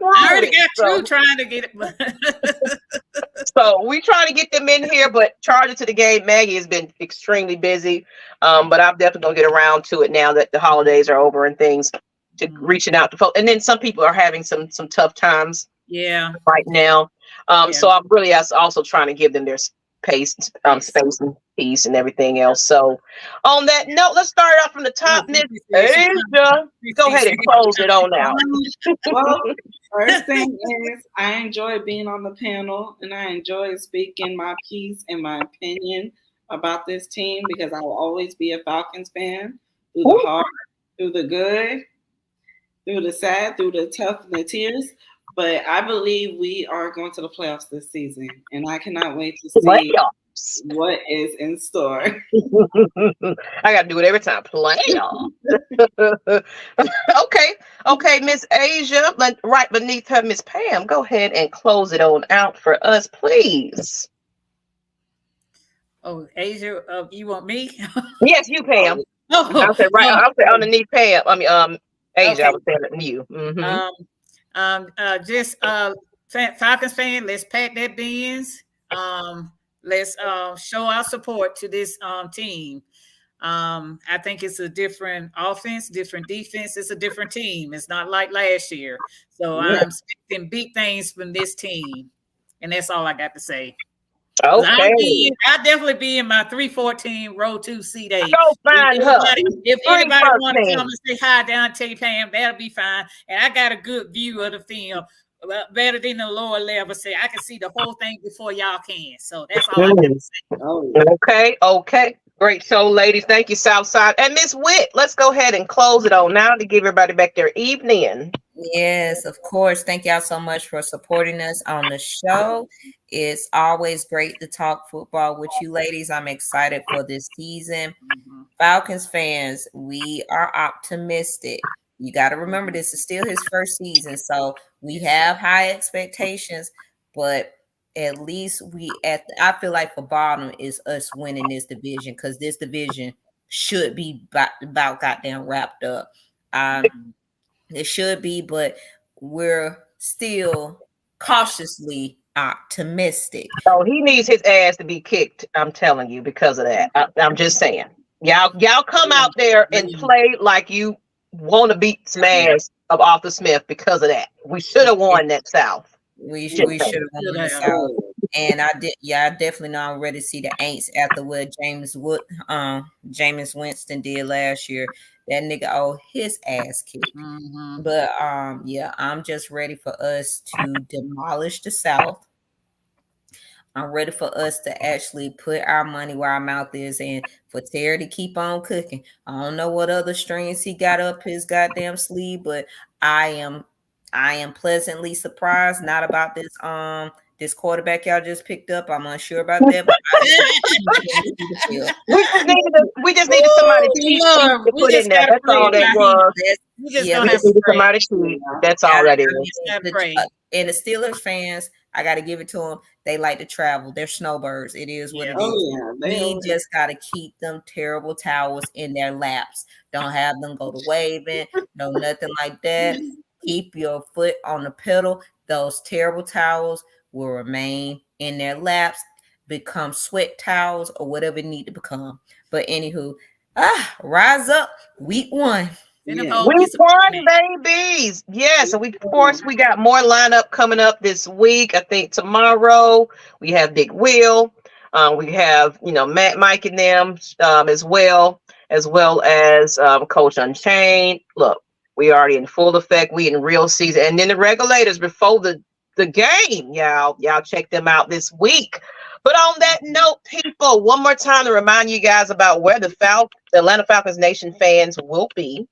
I already got you trying to get it. So we trying to get them in here, but charging to the game, Maggie has been extremely busy. But I'm definitely gonna get around to it now that the holidays are over and things, to reaching out to folks. And then some people are having some tough times right now. So I'm really also trying to give them their space and peace and everything else. So on that note, let's start off from the top. Ms. Asia, go ahead and close it on out. Well, first thing is I enjoy being on the panel, and I enjoy speaking my piece and my opinion about this team, because I will always be a Falcons fan through the hard, through the good, through the sad, through the tough and the tears. But I believe we are going to the playoffs this season, and I cannot wait to see what is in store. I got to do it every time. Playoffs. Okay, Miss Asia, right beneath her, Miss Pam, go ahead and close it on out for us, please. Oh, Asia, you want me? Yes, you, Pam. I'll say underneath Pam. Asia, I was saying you. Falcons fan, let's pack that beans. Let's show our support to this team. I think it's a different offense, different defense. It's a different team. It's not like last year. So I'm expecting big things from this team. And that's all I got to say. Okay. I'll definitely be in my 314 row 2 seat A. Go find her. If anybody want to 314. come and say hi down to Pam, that'll be fine. And I got a good view of the film. Better than the lower level. Say I can see the whole thing before y'all can. So that's all I got to say. Okay. Great show, ladies. Thank you, Southside. And Miss Witt, let's go ahead and close it on now to give everybody back their evening. Yes, of course. Thank y'all so much for supporting us on the show. It's always great to talk football with you ladies. I'm excited for this season. Falcons fans, we are optimistic. You got to remember this is still his first season, so we have high expectations, but at least I feel like the bottom is us winning this division, because this division should be about goddamn wrapped up. It should be, but we're still cautiously optimistic. Oh, he needs his ass to be kicked. I'm telling you, because of that. I'm just saying. Y'all come out there and play like you want to beat some ass of Arthur Smith because of that. We should have won that South. We should have won the South. And I definitely know I'm ready to see the Aints after what Jameis Winston did last year. That nigga his ass kicked. But I'm just ready for us to demolish the South. I'm ready for us to actually put our money where our mouth is, and for Terry to keep on cooking. I don't know what other strings he got up his goddamn sleeve, but I am pleasantly surprised. Not about this quarterback y'all just picked up. I'm unsure about that. But we just needed somebody to put in there. That's all that was. We just needed somebody to. That's all that is. And the Steelers fans, I got to give it to them. They like to travel. They're snowbirds. It is what it is. We just got to keep them terrible towels in their laps. Don't have them go to waving. No, nothing like that. Keep your foot on the pedal. Those terrible towels will remain in their laps, become sweat towels or whatever it need to become. But anywho, rise up, week 1. Week 1, babies. Yes, and of course we got more lineup coming up this week. I think tomorrow we have Big Will. We have Matt, Mike, and them as well as Coach Unchained. Look, we already in full effect. We in real season, and then the regulators before the game. Y'all check them out this week. But on that note, people, one more time to remind you guys about where the Atlanta Falcons Nation fans will be.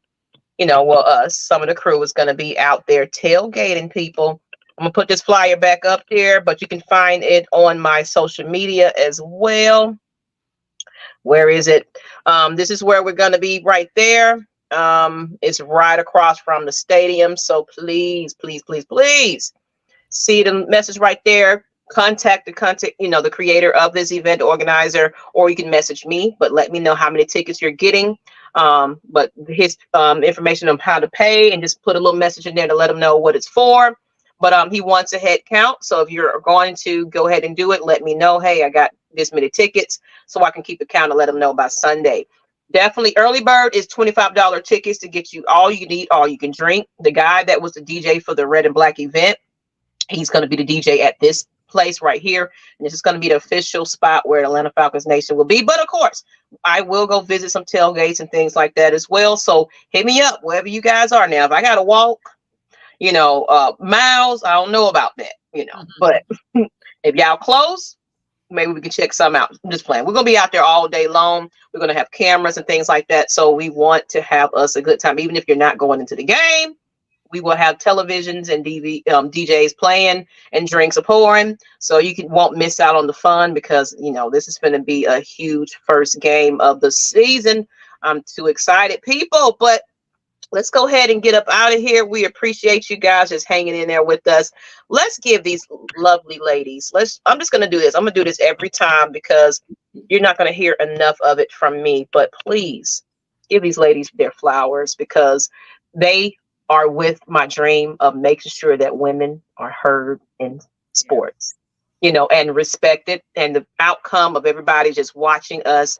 Some of the crew is going to be out there tailgating, people. I'm going to put this flyer back up there, but you can find it on my social media as well. Where is it? This is where we're going to be right there. It's right across from the stadium. So please, please, please, please see the message right there. Contact the creator of this event, organizer, or you can message me, but let me know how many tickets you're getting. But his information on how to pay, and just put a little message in there to let him know what it's for. But he wants a head count. So if you're going to go ahead and do it, let me know. Hey, I got this many tickets, so I can keep a count and let him know by Sunday. Definitely early bird is $25 tickets to get you all you need, all you can drink. The guy that was the DJ for the red and black event, he's going to be the DJ at this place right here, and this is going to be the official spot where Atlanta Falcons Nation will be. But of course, I will go visit some tailgates and things like that as well. So hit me up wherever you guys are. Now, if I got to walk, miles, I don't know about that, but if y'all close, maybe we can check some out. I'm just playing. We're going to be out there all day long. We're going to have cameras and things like that. So we want to have us a good time. Even if you're not going into the game, we will have televisions and DJs playing and drinks are pouring. So you won't miss out on the fun, because, this is going to be a huge first game of the season. I'm too excited, people. But let's go ahead and get up out of here. We appreciate you guys just hanging in there with us. Let's give these lovely ladies. I'm just going to do this. I'm going to do this every time, because you're not going to hear enough of it from me. But please give these ladies their flowers, because they are with my dream of making sure that women are heard in sports, and respected, and the outcome of everybody just watching us.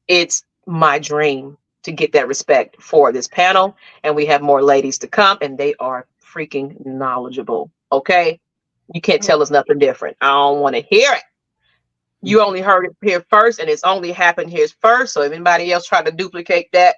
It's my dream to get that respect for this panel. And we have more ladies to come, and they are freaking knowledgeable. Okay. You can't tell us nothing different. I don't want to hear it. You only heard it here first, and it's only happened here first. So if anybody else try to duplicate that,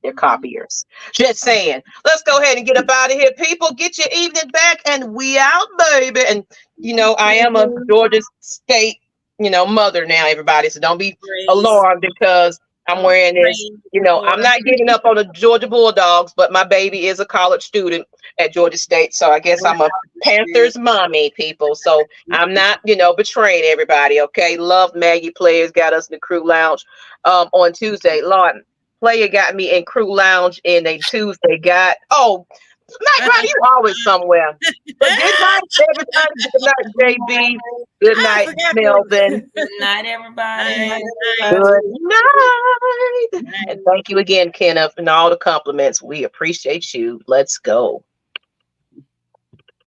they're copiers. Just saying. Let's go ahead and get up out of here. People, get your evening back, and we out, baby. And, you know, I am a Georgia State, you know, mother now, everybody. So don't be alarmed because I'm wearing this. You know, I'm not giving up on the Georgia Bulldogs, but my baby is a college student at Georgia State. So I guess I'm a Panthers mommy, people. So I'm not, you know, betraying everybody, okay? Love Maggie players, got us in the crew lounge on Tuesday. Lord, player got me in crew lounge in a Tuesday. Nyght, you always somewhere. But good night, everybody. Good night, JB. Good night, Melvin. Good night, everybody. Good night. And thank you again, Kenneth, and all the compliments. We appreciate you. Let's go.